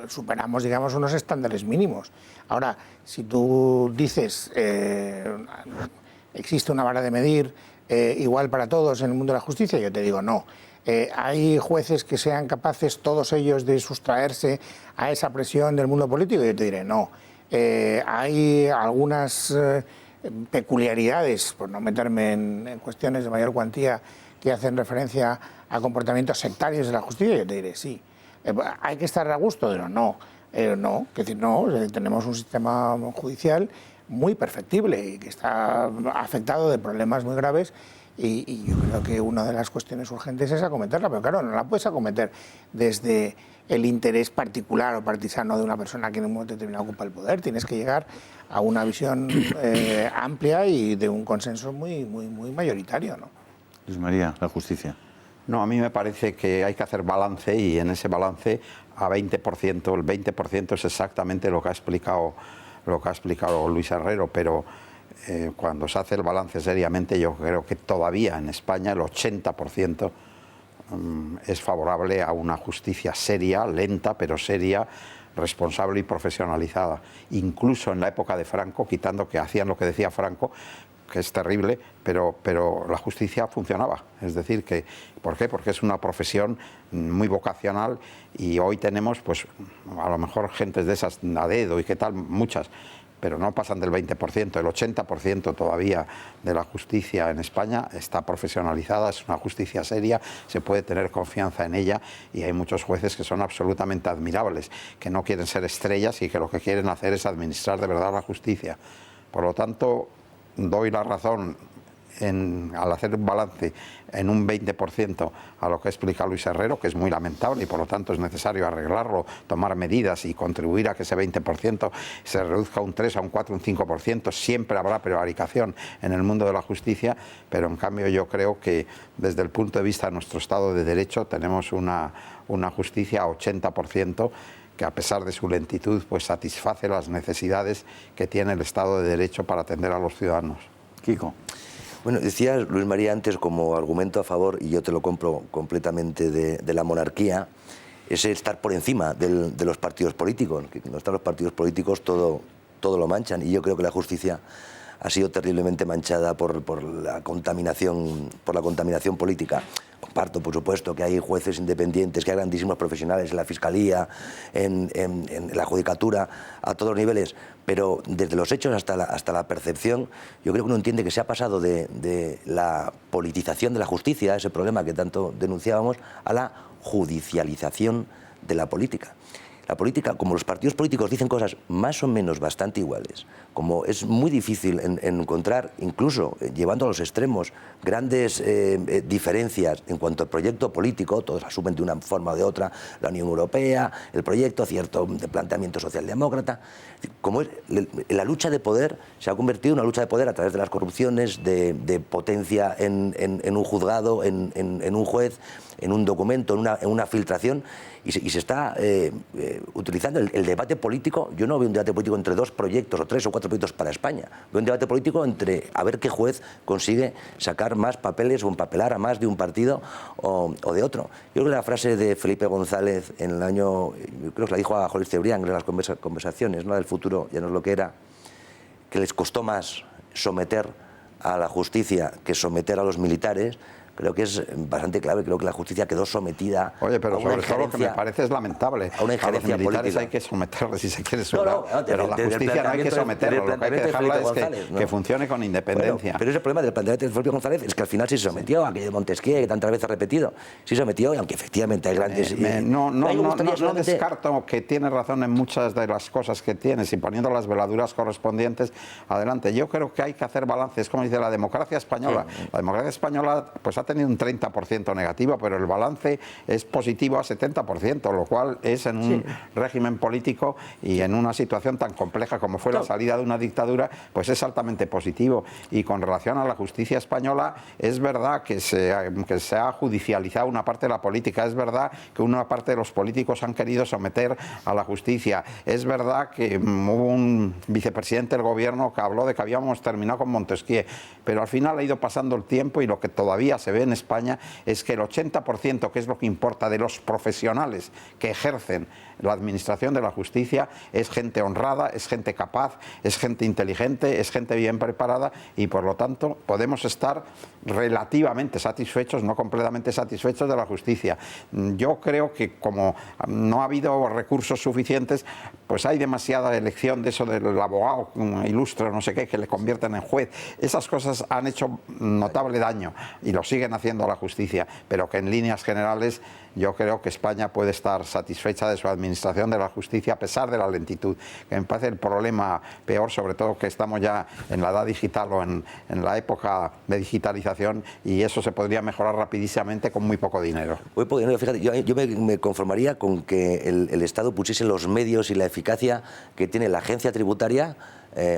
superamos, digamos, unos estándares mínimos. Ahora, si tú dices existe una vara de medir igual para todos en el mundo de la justicia, yo te digo no. ¿Hay jueces que sean capaces, todos ellos, de sustraerse a esa presión del mundo político? Yo te diré no. Hay algunas peculiaridades, por no meterme en cuestiones de mayor cuantía, que hacen referencia a comportamientos sectarios de la justicia. Yo te diré sí. ¿Hay que estar a gusto? Pero no. No, es decir, no, tenemos un sistema judicial muy perfectible y que está afectado de problemas muy graves. Y yo creo que una de las cuestiones urgentes es acometerla, pero claro, no la puedes acometer desde el interés particular o partisano de una persona que en un momento determinado ocupa el poder. Tienes que llegar a una visión amplia y de un consenso muy mayoritario, ¿no? Luis María, la justicia. No, a mí me parece que hay que hacer balance y en ese balance a 20%, el 20% es exactamente lo que ha explicado Luis Herrero, pero cuando se hace el balance seriamente, yo creo que todavía en España el 80% es favorable a una justicia seria, lenta, pero seria, responsable y profesionalizada. Incluso en la época de Franco, quitando que hacían lo que decía Franco, que es terrible, pero la justicia funcionaba. Es decir, que ¿por qué? Porque es una profesión muy vocacional y hoy tenemos, pues, a lo mejor gentes de esas a dedo y qué tal, muchas, pero no pasan del 20%, el 80% todavía de la justicia en España está profesionalizada, es una justicia seria, se puede tener confianza en ella y hay muchos jueces que son absolutamente admirables, que no quieren ser estrellas y que lo que quieren hacer es administrar de verdad la justicia. Por lo tanto, doy la razón al hacer un balance en un 20% a lo que explica Luis Herrero, que es muy lamentable y por lo tanto es necesario arreglarlo, tomar medidas y contribuir a que ese 20% se reduzca a un 3, a un 4, un 5%. Siempre habrá prevaricación en el mundo de la justicia, pero en cambio yo creo que desde el punto de vista de nuestro Estado de Derecho tenemos una justicia a 80%, que a pesar de su lentitud, pues satisface las necesidades que tiene el Estado de Derecho para atender a los ciudadanos. Kiko. Bueno, decía Luis María antes como argumento a favor, y yo te lo compro completamente, de la monarquía, es estar por encima de los partidos políticos. Que no están los partidos políticos, todo lo manchan, y yo creo que la justicia ha sido terriblemente manchada por la contaminación política. Comparto, por supuesto, que hay jueces independientes, que hay grandísimos profesionales en la Fiscalía, en la Judicatura, a todos los niveles, pero desde los hechos hasta la percepción, yo creo que uno entiende que se ha pasado de la politización de la justicia, ese problema que tanto denunciábamos, a la judicialización de la política. La política, como los partidos políticos dicen cosas más o menos bastante iguales, como es muy difícil encontrar, incluso llevando a los extremos, grandes diferencias en cuanto al proyecto político, todos asumen de una forma o de otra la Unión Europea, el proyecto, cierto planteamiento socialdemócrata, como la lucha de poder se ha convertido en una lucha de poder a través de las corrupciones, de potencia en un juzgado, en un juez, en un documento, en una filtración, y se está utilizando el debate político. Yo no veo un debate político entre dos proyectos o 3 o 4 proyectos para España. Veo un debate político entre a ver qué juez consigue sacar más papeles o empapelar a más de un partido o de otro. Yo creo que la frase de Felipe González en el año, creo que la dijo a Jorge Cebrián en las conversaciones, ¿no?, del futuro ya no es lo que era, que les costó más someter a la justicia que someter a los militares. Creo que es bastante clave. Creo que la justicia quedó sometida. Oye, pero a una sobre todo lo que me parece es lamentable. A una injerencia a los militares política. hay que someterles si se quiere No, pero a la justicia no hay que someterlo. Lo que hay que dejarla es que funcione con independencia. Bueno, pero ese problema del planteamiento de Felipe González es que al final sí se sometió, aquello de Montesquieu, que tantas veces ha repetido, sí se sometió, y aunque efectivamente hay grandes... No descarto que tiene razón en muchas de las cosas que tienes y poniendo las veladuras correspondientes adelante. Yo creo que hay que hacer balances, como dice la democracia española. La democracia española pues ha tenido un 30% negativo, pero el balance es positivo a 70%, lo cual es en un régimen político y en una situación tan compleja como fue la salida de una dictadura, pues es altamente positivo. Y con relación a la justicia española, es verdad que se ha judicializado una parte de la política, es verdad que una parte de los políticos han querido someter a la justicia, es verdad que hubo un vicepresidente del gobierno que habló de que habíamos terminado con Montesquieu, pero al final ha ido pasando el tiempo y lo que todavía se ve en España es que el 80%, que es lo que importa, de los profesionales que ejercen la administración de la justicia, es gente honrada, es gente capaz, es gente inteligente, es gente bien preparada y por lo tanto podemos estar relativamente satisfechos, no completamente satisfechos de la justicia. Yo creo que como no ha habido recursos suficientes, pues hay demasiada elección de eso del abogado ilustre, no sé qué, que le convierten en juez. Esas cosas han hecho notable daño y lo siguen haciendo a la justicia, pero que en líneas generales yo creo que España puede estar satisfecha de su administración de la justicia a pesar de la lentitud, que me parece el problema peor, sobre todo que estamos ya en la edad digital o en la época de digitalización y eso se podría mejorar rapidísimamente con muy poco dinero. Muy poco dinero, fíjate, yo me conformaría con que el Estado pusiese los medios y la eficacia que tiene la agencia tributaria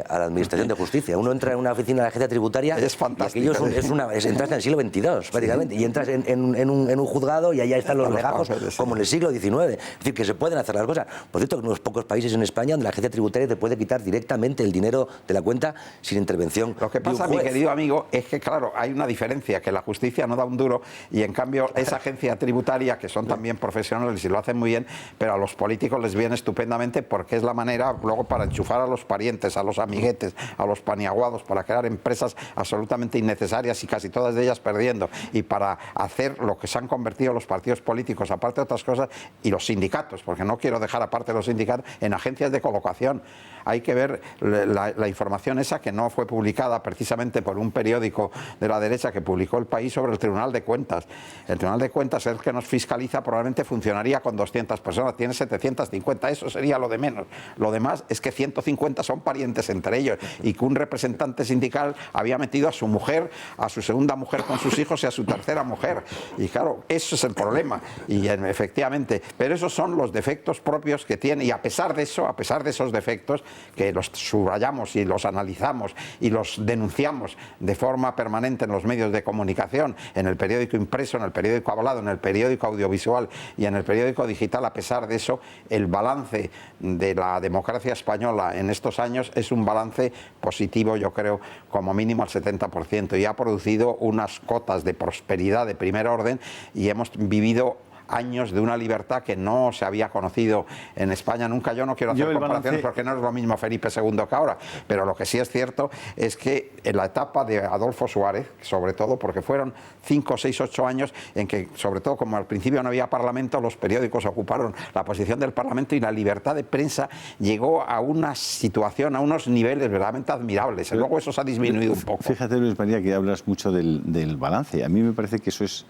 a la Administración de Justicia. Uno entra en una oficina de la agencia tributaria es fantástico, entras en el siglo XXII, prácticamente, y entras en un juzgado y allá están los legajos, como en el siglo XIX. Es decir, que se pueden hacer las cosas. Por cierto, en unos pocos países en España donde la agencia tributaria te puede quitar directamente el dinero de la cuenta sin intervención. Lo que pasa, mi querido amigo, es que, claro, hay una diferencia, que la justicia no da un duro y, en cambio, esa agencia tributaria, que son también profesionales y lo hacen muy bien, pero a los políticos les viene estupendamente porque es la manera luego para enchufar a los parientes, a los amiguetes, a los paniaguados, para crear empresas absolutamente innecesarias y casi todas de ellas perdiendo, y para hacer lo que se han convertido los partidos políticos, aparte de otras cosas, y los sindicatos, porque no quiero dejar aparte los sindicatos, en agencias de colocación. Hay que ver la información esa que no fue publicada precisamente por un periódico de la derecha que publicó El País sobre el Tribunal de Cuentas. El Tribunal de Cuentas es el que nos fiscaliza, probablemente funcionaría con 200 personas, tiene 750, eso sería lo de menos. Lo demás es que 150 son parientes entre ellos y que un representante sindical había metido a su mujer, a su segunda mujer con sus hijos y a su tercera mujer. Y claro, eso es el problema. Y efectivamente, pero esos son los defectos propios que tiene, y a pesar de eso, a pesar de esos defectos, que los subrayamos y los analizamos y los denunciamos de forma permanente en los medios de comunicación, en el periódico impreso, en el periódico hablado, en el periódico audiovisual y en el periódico digital, a pesar de eso, el balance de la democracia española en estos años es un balance positivo, yo creo, como mínimo al 70%, y ha producido unas cotas de prosperidad de primer orden y hemos vivido años de una libertad que no se había conocido en España nunca. Yo no quiero hacer comparaciones porque no es lo mismo Felipe II que ahora, pero lo que sí es cierto es que en la etapa de Adolfo Suárez, sobre todo, porque fueron 5, 6, 8 años en que, sobre todo como al principio no había parlamento, los periódicos ocuparon la posición del parlamento y la libertad de prensa llegó a una situación, a unos niveles verdaderamente admirables. Luego eso se ha disminuido un poco. Fíjate, Luis María, que hablas mucho del balance. A mí me parece que eso es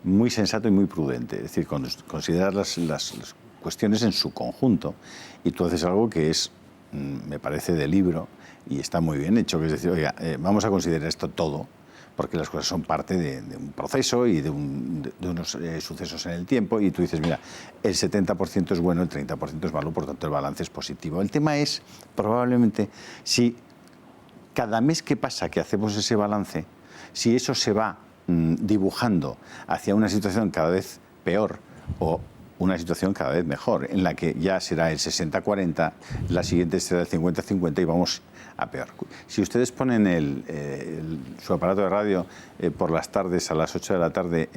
muy sensato y muy prudente, es decir, considerar las cuestiones en su conjunto, y tú haces algo que es, me parece, de libro y está muy bien hecho, que es decir, oiga, vamos a considerar esto todo, porque las cosas son parte de un proceso y de unos sucesos en el tiempo, y tú dices, mira, el 70% es bueno, el 30% es malo, por tanto el balance es positivo. El tema es, probablemente, si cada mes que pasa que hacemos ese balance, si eso se va dibujando hacia una situación cada vez peor o una situación cada vez mejor, en la que ya será el 60-40, la siguiente será el 50-50 y vamos a peor. Si ustedes ponen su aparato de radio por las tardes a las 8 de la tarde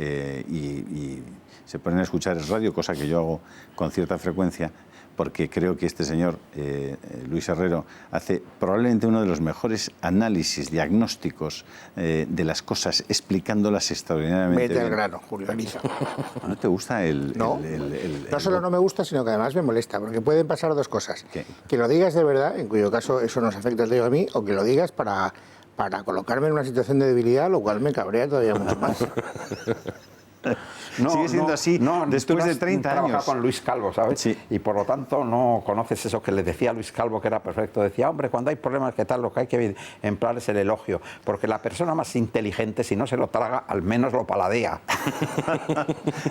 y se ponen a escuchar el radio, cosa que yo hago con cierta frecuencia, porque creo que este señor, Luis Herrero, hace probablemente uno de los mejores análisis diagnósticos de las cosas, explicándolas extraordinariamente Vete al bien. grano, Julio Ariza. ¿No te gusta No, no solo no me gusta, sino que además me molesta, porque pueden pasar dos cosas. ¿Qué? Que lo digas de verdad, en cuyo caso eso nos afecta a mí, o que lo digas para colocarme en una situación de debilidad, lo cual me cabrea todavía mucho más. Sigue siendo así después de 30 años. Trabaja con Luis Calvo, ¿sabes? Sí. Y por lo tanto no conoces eso que le decía Luis Calvo, que era perfecto. Decía, hombre, cuando hay problemas, ¿qué tal? Lo que hay que emplear es el elogio. Porque la persona más inteligente, si no se lo traga, al menos lo paladea.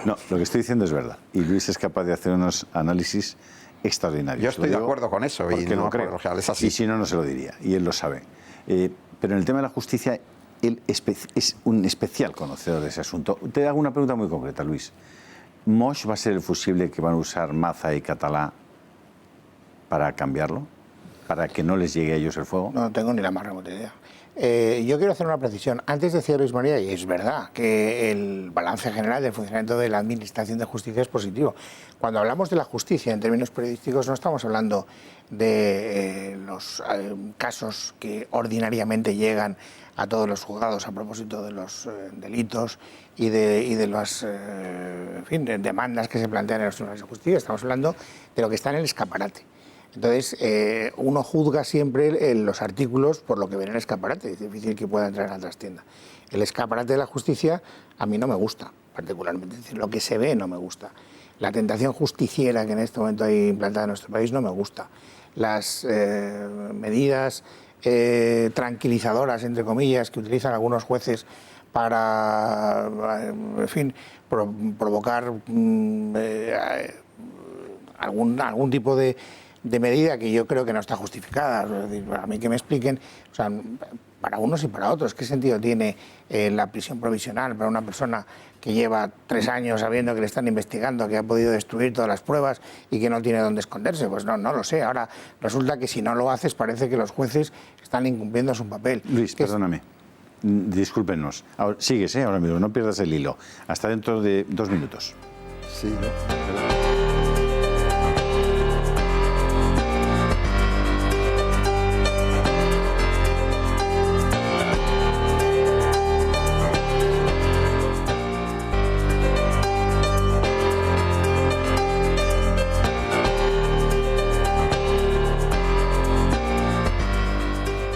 No, lo que estoy diciendo es verdad. Y Luis es capaz de hacer unos análisis extraordinarios. Yo estoy de acuerdo con eso. Y no no creo. O sea, es así. Y si no, no se lo diría. Y él lo sabe. Pero en el tema de la justicia, él es un especial conocedor de ese asunto. Te hago una pregunta muy concreta, Luis. ¿Moix va a ser el fusible que van a usar Maza y Catalá para cambiarlo? ¿Para que no les llegue a ellos el fuego? No tengo ni la más remota idea. Yo quiero hacer una precisión. Antes decía Luis María, y es verdad, que el balance general del funcionamiento de la Administración de Justicia es positivo. Cuando hablamos de la justicia en términos periodísticos, no estamos hablando de los casos que ordinariamente llegan a todos los juzgados a propósito de los delitos y de las demandas que se plantean en los tribunales de justicia. Estamos hablando de lo que está en el escaparate. Entonces, uno juzga siempre los artículos por lo que ven en el escaparate. Es difícil que pueda entrar en la trastienda. El escaparate de la justicia a mí no me gusta, particularmente. Es decir, lo que se ve no me gusta. La tentación justiciera que en este momento hay implantada en nuestro país no me gusta. Las medidas tranquilizadoras, entre comillas, que utilizan algunos jueces para, en fin, provocar algún tipo de medida que yo creo que no está justificada. A mí que me expliquen, o sea, para unos y para otros, ¿qué sentido tiene la prisión provisional para una persona que lleva 3 años sabiendo que le están investigando, que ha podido destruir todas las pruebas y que no tiene dónde esconderse? Pues no lo sé. Ahora resulta que si no lo haces parece que los jueces están incumpliendo su papel. Luis, perdóname. Discúlpenos. Ahora, sigues, ahora mismo, no pierdas el hilo. Hasta dentro de 2 minutos. Sí, ¿no?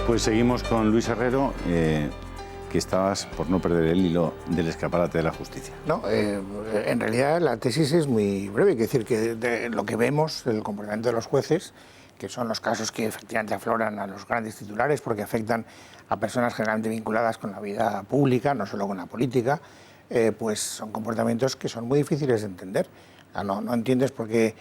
Pues seguimos con Luis Herrero, que estabas por no perder el hilo del escaparate de la justicia. No, en realidad la tesis es muy breve, es decir, que de lo que vemos del comportamiento de los jueces, que son los casos que efectivamente afloran a los grandes titulares porque afectan a personas generalmente vinculadas con la vida pública, no solo con la política, pues son comportamientos que son muy difíciles de entender. No entiendes por qué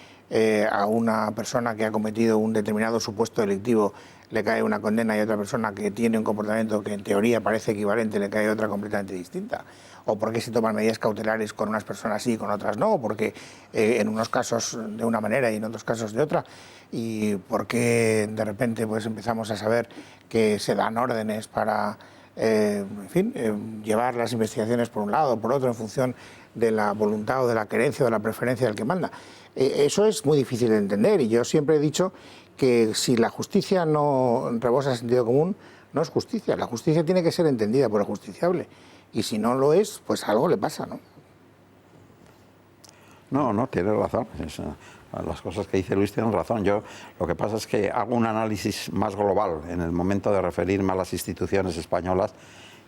a una persona que ha cometido un determinado supuesto delictivo le cae una condena y a otra persona que tiene un comportamiento que en teoría parece equivalente le cae otra completamente distinta. O por qué se toman medidas cautelares con unas personas sí y con otras no, o porque en unos casos de una manera y en otros casos de otra. Y por qué de repente pues empezamos a saber que se dan órdenes para llevar las investigaciones por un lado o por otro en función de la voluntad o de la querencia o de la preferencia del que manda. Eso es muy difícil de entender y yo siempre he dicho que si la justicia no rebosa sentido común, no es justicia. La justicia tiene que ser entendida por el justiciable y si no lo es, pues algo le pasa, ¿no? No, tienes razón. Las cosas que dice Luis tienen razón. Yo lo que pasa es que hago un análisis más global en el momento de referirme a las instituciones españolas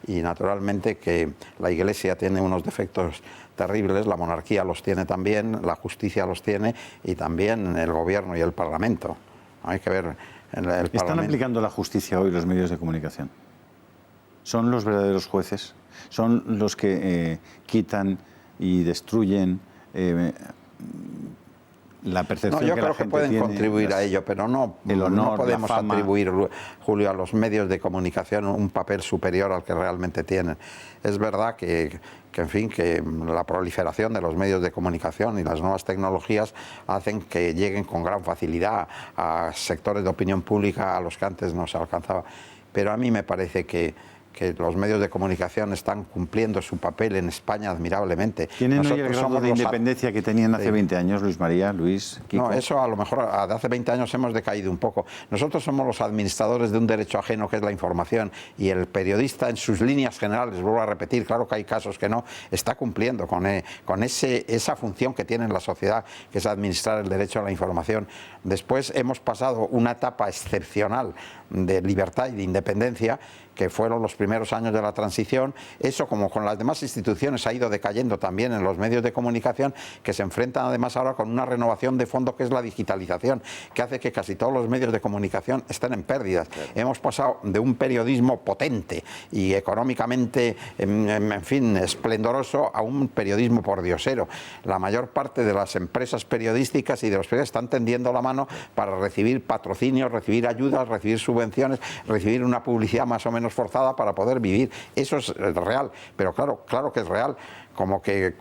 y naturalmente que la Iglesia tiene unos defectos terribles, la monarquía los tiene también, la justicia los tiene y también el gobierno y el Parlamento. Hay que ver el Parlamento. ¿Están aplicando la justicia hoy los medios de comunicación? ¿Son los verdaderos jueces? ¿Son los que quitan y destruyen la percepción yo que creo la gente que pueden tiene, contribuir a ello, pero no podemos atribuir, Julio, a los medios de comunicación un papel superior al que realmente tienen. Es verdad que la proliferación de los medios de comunicación y las nuevas tecnologías hacen que lleguen con gran facilidad a sectores de opinión pública a los que antes no se alcanzaba. Pero a mí me parece que los medios de comunicación están cumpliendo su papel en España admirablemente. ¿Tienen hoy el grado de independencia que tenían hace 20 años, Luis María, Luis, Kiko? No, eso a lo mejor de hace 20 años hemos decaído un poco. Nosotros somos los administradores de un derecho ajeno que es la información y el periodista en sus líneas generales, vuelvo a repetir, claro que hay casos que no, está cumpliendo con esa función que tiene en la sociedad, que es administrar el derecho a la información. Después hemos pasado una etapa excepcional de libertad y de independencia que fueron los primeros años de la transición. Eso, como con las demás instituciones, ha ido decayendo también en los medios de comunicación, que se enfrentan además ahora con una renovación de fondo que es la digitalización, que hace que casi todos los medios de comunicación estén en pérdidas. Claro. Hemos pasado de un periodismo potente y económicamente, en fin, esplendoroso, a un periodismo pordiosero. La mayor parte de las empresas periodísticas y de los periodistas están tendiendo la mano para recibir patrocinios, recibir ayudas, recibir subvenciones, recibir una publicidad más o menos forzada para poder vivir. Eso es real, pero claro que es real. Como que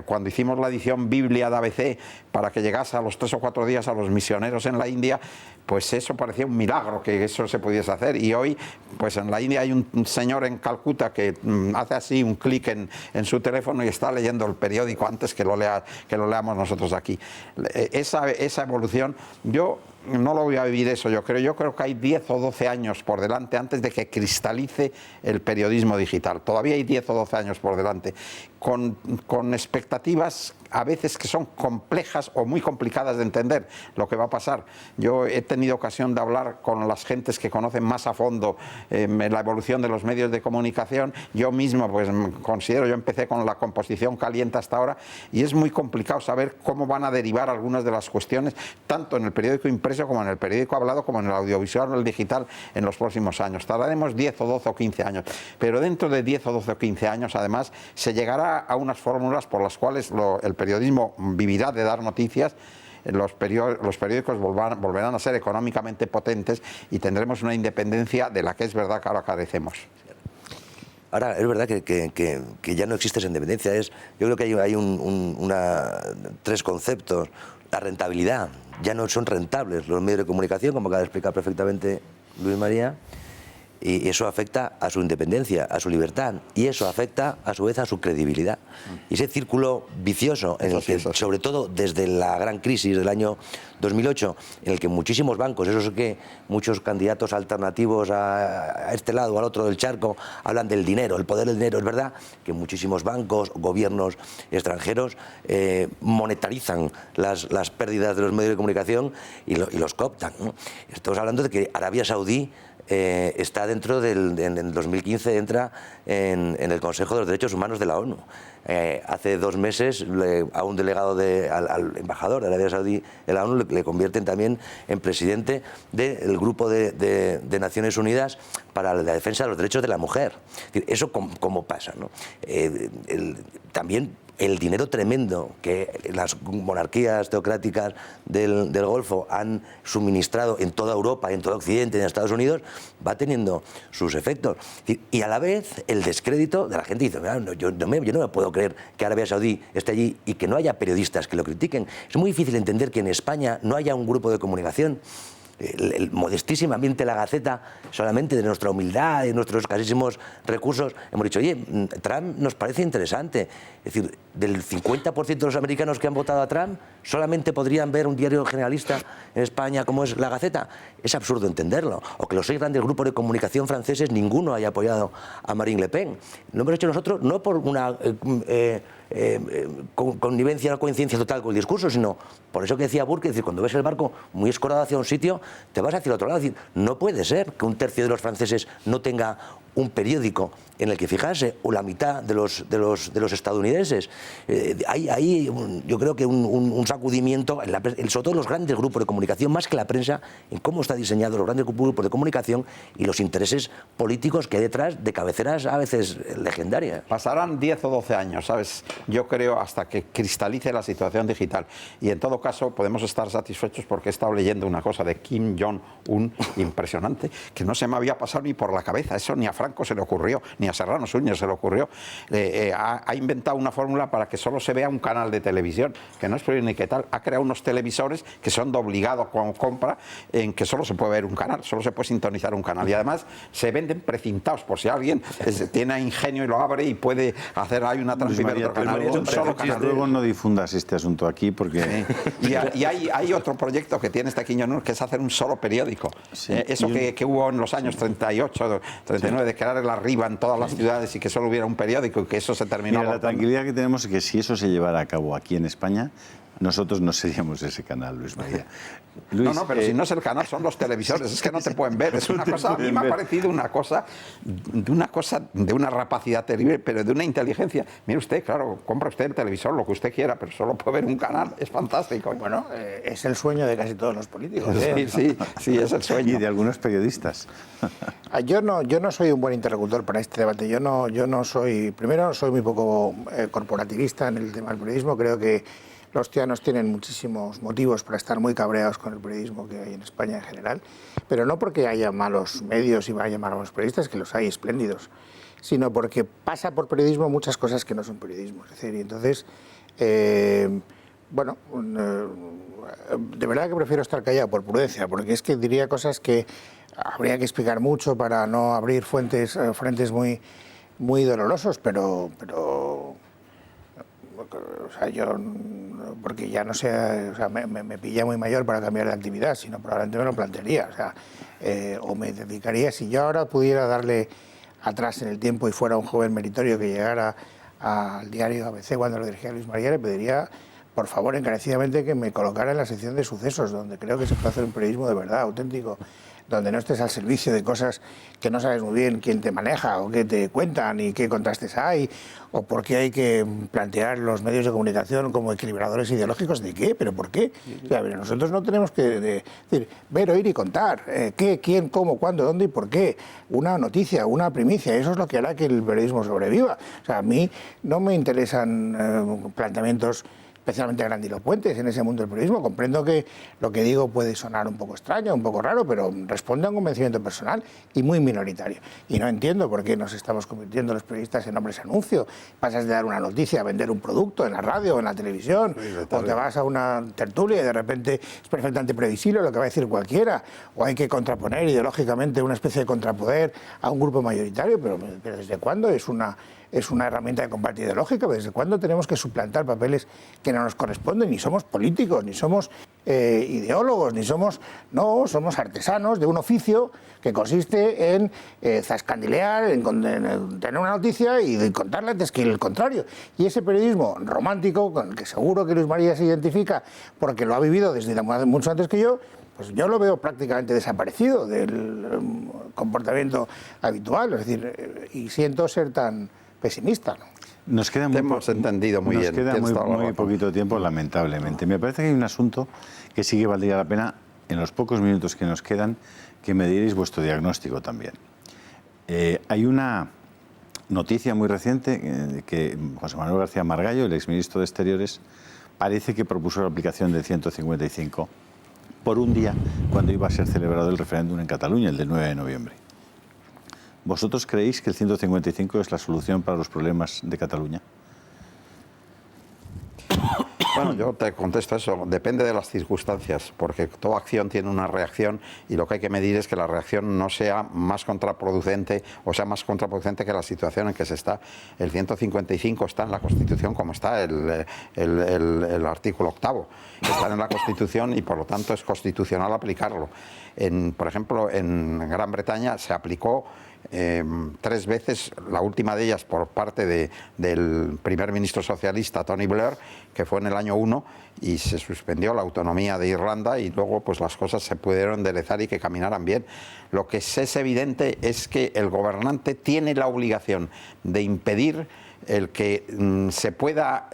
cuando hicimos la edición Biblia de ABC para que llegase a los 3 o 4 días a los misioneros en la India, pues eso parecía un milagro que eso se pudiese hacer. Y hoy, pues en la India hay un señor en Calcuta que hace así un clic en su teléfono y está leyendo el periódico antes que lo leamos nosotros aquí. Esa evolución, yo no lo voy a vivir eso, yo creo que hay 10 o 12 años por delante antes de que cristalice el periodismo digital. Todavía hay 10 o 12 años por delante, con expectativas a veces que son complejas o muy complicadas de entender lo que va a pasar. Yo he tenido ocasión de hablar con las gentes que conocen más a fondo la evolución de los medios de comunicación. Yo mismo, pues yo empecé con la composición caliente hasta ahora, y es muy complicado saber cómo van a derivar algunas de las cuestiones, tanto en el periódico impreso como en el periódico hablado, como en el audiovisual o el digital en los próximos años. Tardaremos 10 o 12 o 15 años, pero dentro de 10 o 12 o 15 años, además, se llegará a unas fórmulas por las cuales el periodismo vivirá de dar noticias. Los periódicos volverán a ser económicamente potentes y tendremos una independencia de la que es verdad que ahora carecemos. Ahora, es verdad que ya no existe esa independencia. Yo creo que hay tres conceptos. La rentabilidad. Ya no son rentables los medios de comunicación, como acaba de explicar perfectamente Luis María, y eso afecta a su independencia, a su libertad, y eso afecta a su vez a su credibilidad. Y ese círculo vicioso, en el que, sobre todo desde la gran crisis del año 2008, en el que muchísimos bancos, eso es que muchos candidatos alternativos a este lado o al otro del charco, hablan del dinero, el poder del dinero. Es verdad que muchísimos bancos, gobiernos extranjeros monetarizan las pérdidas de los medios de comunicación y los cooptan, ¿no? Estamos hablando de que Arabia Saudí está dentro en 2015 entra en el Consejo de los Derechos Humanos de la ONU. Hace 2 meses a un delegado al embajador de Arabia Saudí de la ONU le convierten también en presidente del grupo de Naciones Unidas para la defensa de los derechos de la mujer. Es decir, eso cómo pasa, ¿no? También el dinero tremendo que las monarquías teocráticas del Golfo han suministrado en toda Europa, en todo Occidente, en Estados Unidos, va teniendo sus efectos. Y a la vez el descrédito de la gente dice, yo no me puedo creer que Arabia Saudí esté allí y que no haya periodistas que lo critiquen. Es muy difícil entender que en España no haya un grupo de comunicación. Modestísimamente la Gaceta, solamente de nuestra humildad, de nuestros escasísimos recursos, hemos dicho, oye, Trump nos parece interesante. Es decir, del 50% de los americanos que han votado a Trump, solamente podrían ver un diario generalista en España como es la Gaceta. Es absurdo entenderlo. O que los 6 grandes grupos de comunicación franceses, ninguno haya apoyado a Marine Le Pen. Lo hemos hecho nosotros no por una connivencia, una coincidencia total con el discurso, sino por eso que decía Burke, es decir, cuando ves el barco muy escorado hacia un sitio, te vas hacia el otro lado. Es decir, no puede ser que 1/3 de los franceses no tenga un periódico en el que fijarse, o la mitad de los estadounidenses. Hay yo creo que un sacudimiento, sobre todo en los grandes grupos de comunicación, más que la prensa, en cómo está diseñado los grandes grupos de comunicación y los intereses políticos que hay detrás de cabeceras a veces legendarias. Pasarán 10 o 12 años, ¿sabes? Yo creo hasta que cristalice la situación digital. Y en todo caso podemos estar satisfechos porque he estado leyendo una cosa de Kim Jong-un impresionante, que no se me había pasado ni por la cabeza. Eso ni a Franco se le ocurrió, ni a Serrano Suñer se le ocurrió. Ha inventado una fórmula para que solo se vea un canal de televisión, que no es ni qué tal. Ha creado unos televisores que son de obligado con compra, en que solo se puede ver un canal, solo se puede sintonizar un canal. Y además se venden precintados, por si alguien tiene ingenio y lo abre y puede hacer ahí una transmisión de otro canal. Luego no difundas este asunto aquí porque... Y hay otro proyecto que tiene este Kim Jong-un, que es hacer un solo periódico. Sí. Eso que hubo en los años 38, 39, de crear el Arriba en todas las ciudades y que solo hubiera un periódico y que eso se terminó. Mira, la tranquilidad que tenemos es que si eso se llevara a cabo aquí en España, Nosotros no seríamos ese canal, Luis María. Luis, no, pero si no es el canal, son los televisores, es que no te pueden ver. Es una cosa, a mí me ha parecido una cosa de una rapacidad terrible, pero de una inteligencia. Mire usted, claro, compra usted el televisor, lo que usted quiera, pero solo puede ver un canal, es fantástico. Bueno, es el sueño de casi todos los políticos. Sí, es el sueño. Y de algunos periodistas. Yo no soy un buen interlocutor para este debate. Yo no soy, primero, soy muy poco corporativista en el tema del periodismo. Creo que los ciudadanos tienen muchísimos motivos para estar muy cabreados con el periodismo que hay en España en general, pero no porque haya malos medios y haya malos periodistas, que los hay espléndidos, sino porque pasa por periodismo muchas cosas que no son periodismo. Es decir, y entonces, de verdad que prefiero estar callado por prudencia, porque es que diría cosas que habría que explicar mucho para no abrir frentes muy, muy dolorosos, pero o sea, yo, porque ya no sé, o sea, me pilla muy mayor para cambiar de actividad, sino probablemente me lo plantearía, o sea, o me dedicaría, si yo ahora pudiera darle atrás en el tiempo y fuera un joven meritorio que llegara al diario ABC cuando lo dirigía Luis María, le pediría, por favor, encarecidamente, que me colocara en la sección de sucesos, donde creo que se puede hacer un periodismo de verdad, auténtico, donde no estés al servicio de cosas que no sabes muy bien quién te maneja o qué te cuentan y qué contrastes hay, o por qué hay que plantear los medios de comunicación como equilibradores ideológicos. ¿De qué? ¿Pero por qué? O sea, nosotros no tenemos que decir, ver, oír y contar qué, quién, cómo, cuándo, dónde y por qué. Una noticia, una primicia, eso es lo que hará que el periodismo sobreviva. O sea, a mí no me interesan planteamientos especialmente grandilocuentes en ese mundo del periodismo. Comprendo que lo que digo puede sonar un poco extraño, un poco raro, pero responde a un convencimiento personal y muy minoritario. Y no entiendo por qué nos estamos convirtiendo los periodistas en hombres anuncio. Pasas de dar una noticia a vender un producto en la radio o en la televisión, o te vas a una tertulia y de repente es perfectamente previsible lo que va a decir cualquiera, o hay que contraponer ideológicamente una especie de contrapoder a un grupo mayoritario, pero ¿desde cuándo es una herramienta de combate ideológica? ¿Desde cuándo tenemos que suplantar papeles que no nos corresponden? Ni somos políticos, ni somos ideólogos, ni somos... No, somos artesanos de un oficio que consiste en zascandilear, en tener una noticia y contarla antes que el contrario. Y ese periodismo romántico, con el que seguro que Luis María se identifica porque lo ha vivido desde mucho antes que yo, pues yo lo veo prácticamente desaparecido del comportamiento habitual. Es decir, y siento ser tan pesimista, ¿no? Nos queda hemos entendido muy bien. Nos queda muy poquito tiempo, lamentablemente. Me parece que hay un asunto que sí que valdría la pena, en los pocos minutos que nos quedan, que me dierais vuestro diagnóstico también. Hay una noticia muy reciente que José Manuel García Margallo, el exministro de Exteriores, parece que propuso la aplicación del 155 por un día cuando iba a ser celebrado el referéndum en Cataluña, el del 9 de noviembre. ¿Vosotros creéis que el 155 es la solución para los problemas de Cataluña? Bueno, yo te contesto eso. Depende de las circunstancias, porque toda acción tiene una reacción y lo que hay que medir es que la reacción no sea más contraproducente o sea más contraproducente que la situación en que se está. El 155 está en la Constitución como está el artículo 8º. Está en la Constitución y por lo tanto es constitucional aplicarlo. Por ejemplo, en Gran Bretaña se aplicó 3 veces, la última de ellas por parte del primer ministro socialista Tony Blair, que fue en el año 1, y se suspendió la autonomía de Irlanda y luego pues las cosas se pudieron enderezar y que caminaran bien. Lo que es evidente es que el gobernante tiene la obligación de impedir el que se pueda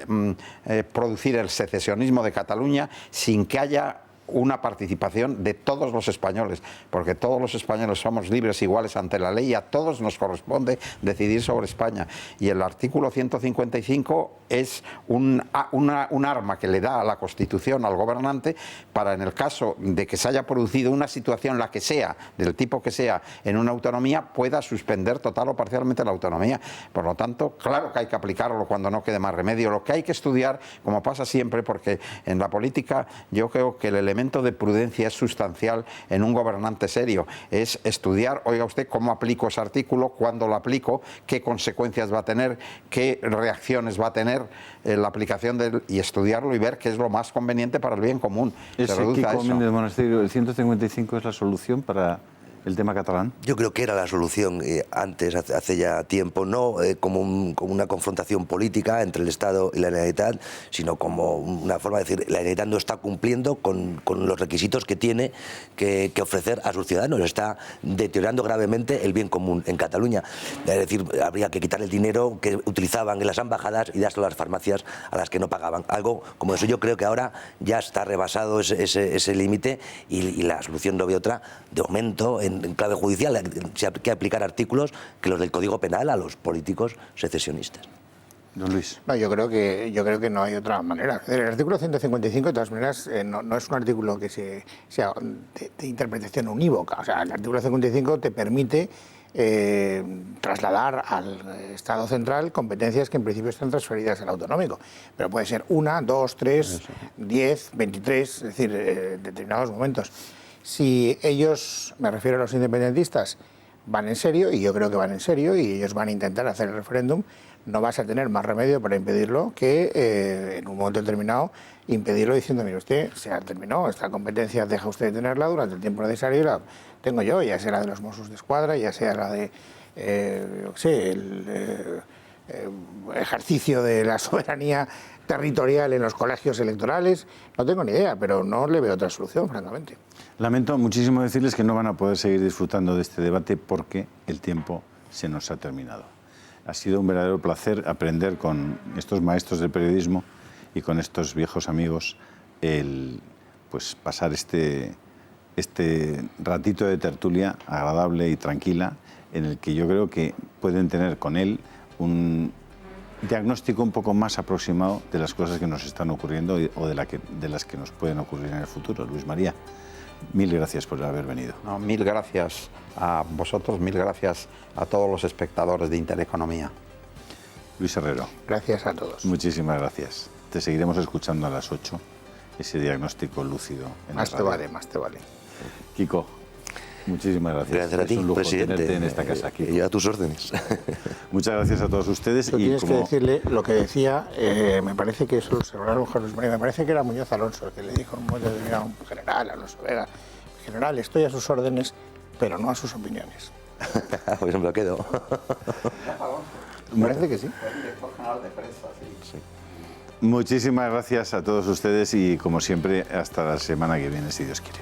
producir el secesionismo de Cataluña sin que haya una participación de todos los españoles, porque todos los españoles somos libres iguales ante la ley y a todos nos corresponde decidir sobre España. Y el artículo 155 es un arma que le da a la Constitución al gobernante para, en el caso de que se haya producido una situación, la que sea, del tipo que sea, en una autonomía, pueda suspender total o parcialmente la autonomía. Por lo tanto, claro que hay que aplicarlo cuando no quede más remedio. Lo que hay que estudiar, como pasa siempre, porque en la política yo creo que el elemento de prudencia es sustancial en un gobernante serio, es estudiar, oiga usted, cómo aplico ese artículo, cuándo lo aplico, qué consecuencias va a tener, qué reacciones va a tener la aplicación y estudiarlo y ver qué es lo más conveniente para el bien común. Ese Kiko Méndez Monasterio, el 155 es la solución para el tema catalán? Yo creo que era la solución antes, hace ya tiempo, no como una confrontación política entre el Estado y la Generalitat, sino como una forma de decir, la Generalitat no está cumpliendo con los requisitos que tiene que ofrecer a sus ciudadanos, está deteriorando gravemente el bien común en Cataluña. Es decir, habría que quitar el dinero que utilizaban en las embajadas y dárselo a las farmacias a las que no pagaban. Algo como eso, yo creo que ahora ya está rebasado ese límite y la solución no ve otra, de momento, en clave judicial, se hay que aplicar artículos que los del Código Penal a los políticos secesionistas. Don Luis. No, yo creo que no hay otra manera. El artículo 155, de todas maneras, no es un artículo que sea de interpretación unívoca. O sea, el artículo 55 te permite trasladar al Estado central competencias que en principio están transferidas al autonómico. Pero puede ser 1, 2, 3, 10, 23, es decir, en determinados momentos. Si ellos, me refiero a los independentistas, van en serio, y yo creo que van en serio, y ellos van a intentar hacer el referéndum, no vas a tener más remedio para impedirlo que en un momento determinado impedirlo diciendo, mire usted, se ha terminado, esta competencia deja usted de tenerla durante el tiempo necesario y la tengo yo, ya sea la de los Mossos d'Esquadra, ya sea la de, el ejercicio de la soberanía territorial en los colegios electorales. No tengo ni idea, pero no le veo otra solución, francamente. Lamento muchísimo decirles que no van a poder seguir disfrutando de este debate porque el tiempo se nos ha terminado. Ha sido un verdadero placer aprender con estos maestros del periodismo y con estos viejos amigos pues pasar este ratito de tertulia agradable y tranquila en el que yo creo que pueden tener con él un diagnóstico un poco más aproximado de las cosas que nos están ocurriendo o de las que nos pueden ocurrir en el futuro. Luis María, mil gracias por haber venido. No, mil gracias a vosotros, mil gracias a todos los espectadores de Intereconomía. Luis Herrero. Gracias a todos. Muchísimas gracias. Te seguiremos escuchando a las 8, ese diagnóstico lúcido. Más te vale, más te vale. Kiko, muchísimas gracias. Gracias a ti, es un lujo presidente, tenerte en esta casa, Kiko. Y a tus órdenes. Muchas gracias a todos ustedes. Tú tienes que decirle lo que decía, me parece que eso se lo habló Luis María, me parece que era Muñoz Alonso, el que le dijo en un momento determinado a un general, Alonso Vega, general, estoy a sus órdenes, pero no a sus opiniones. Pues me lo quedo. Me parece que sí. Muchísimas gracias a todos ustedes y, como siempre, hasta la semana que viene, si Dios quiere.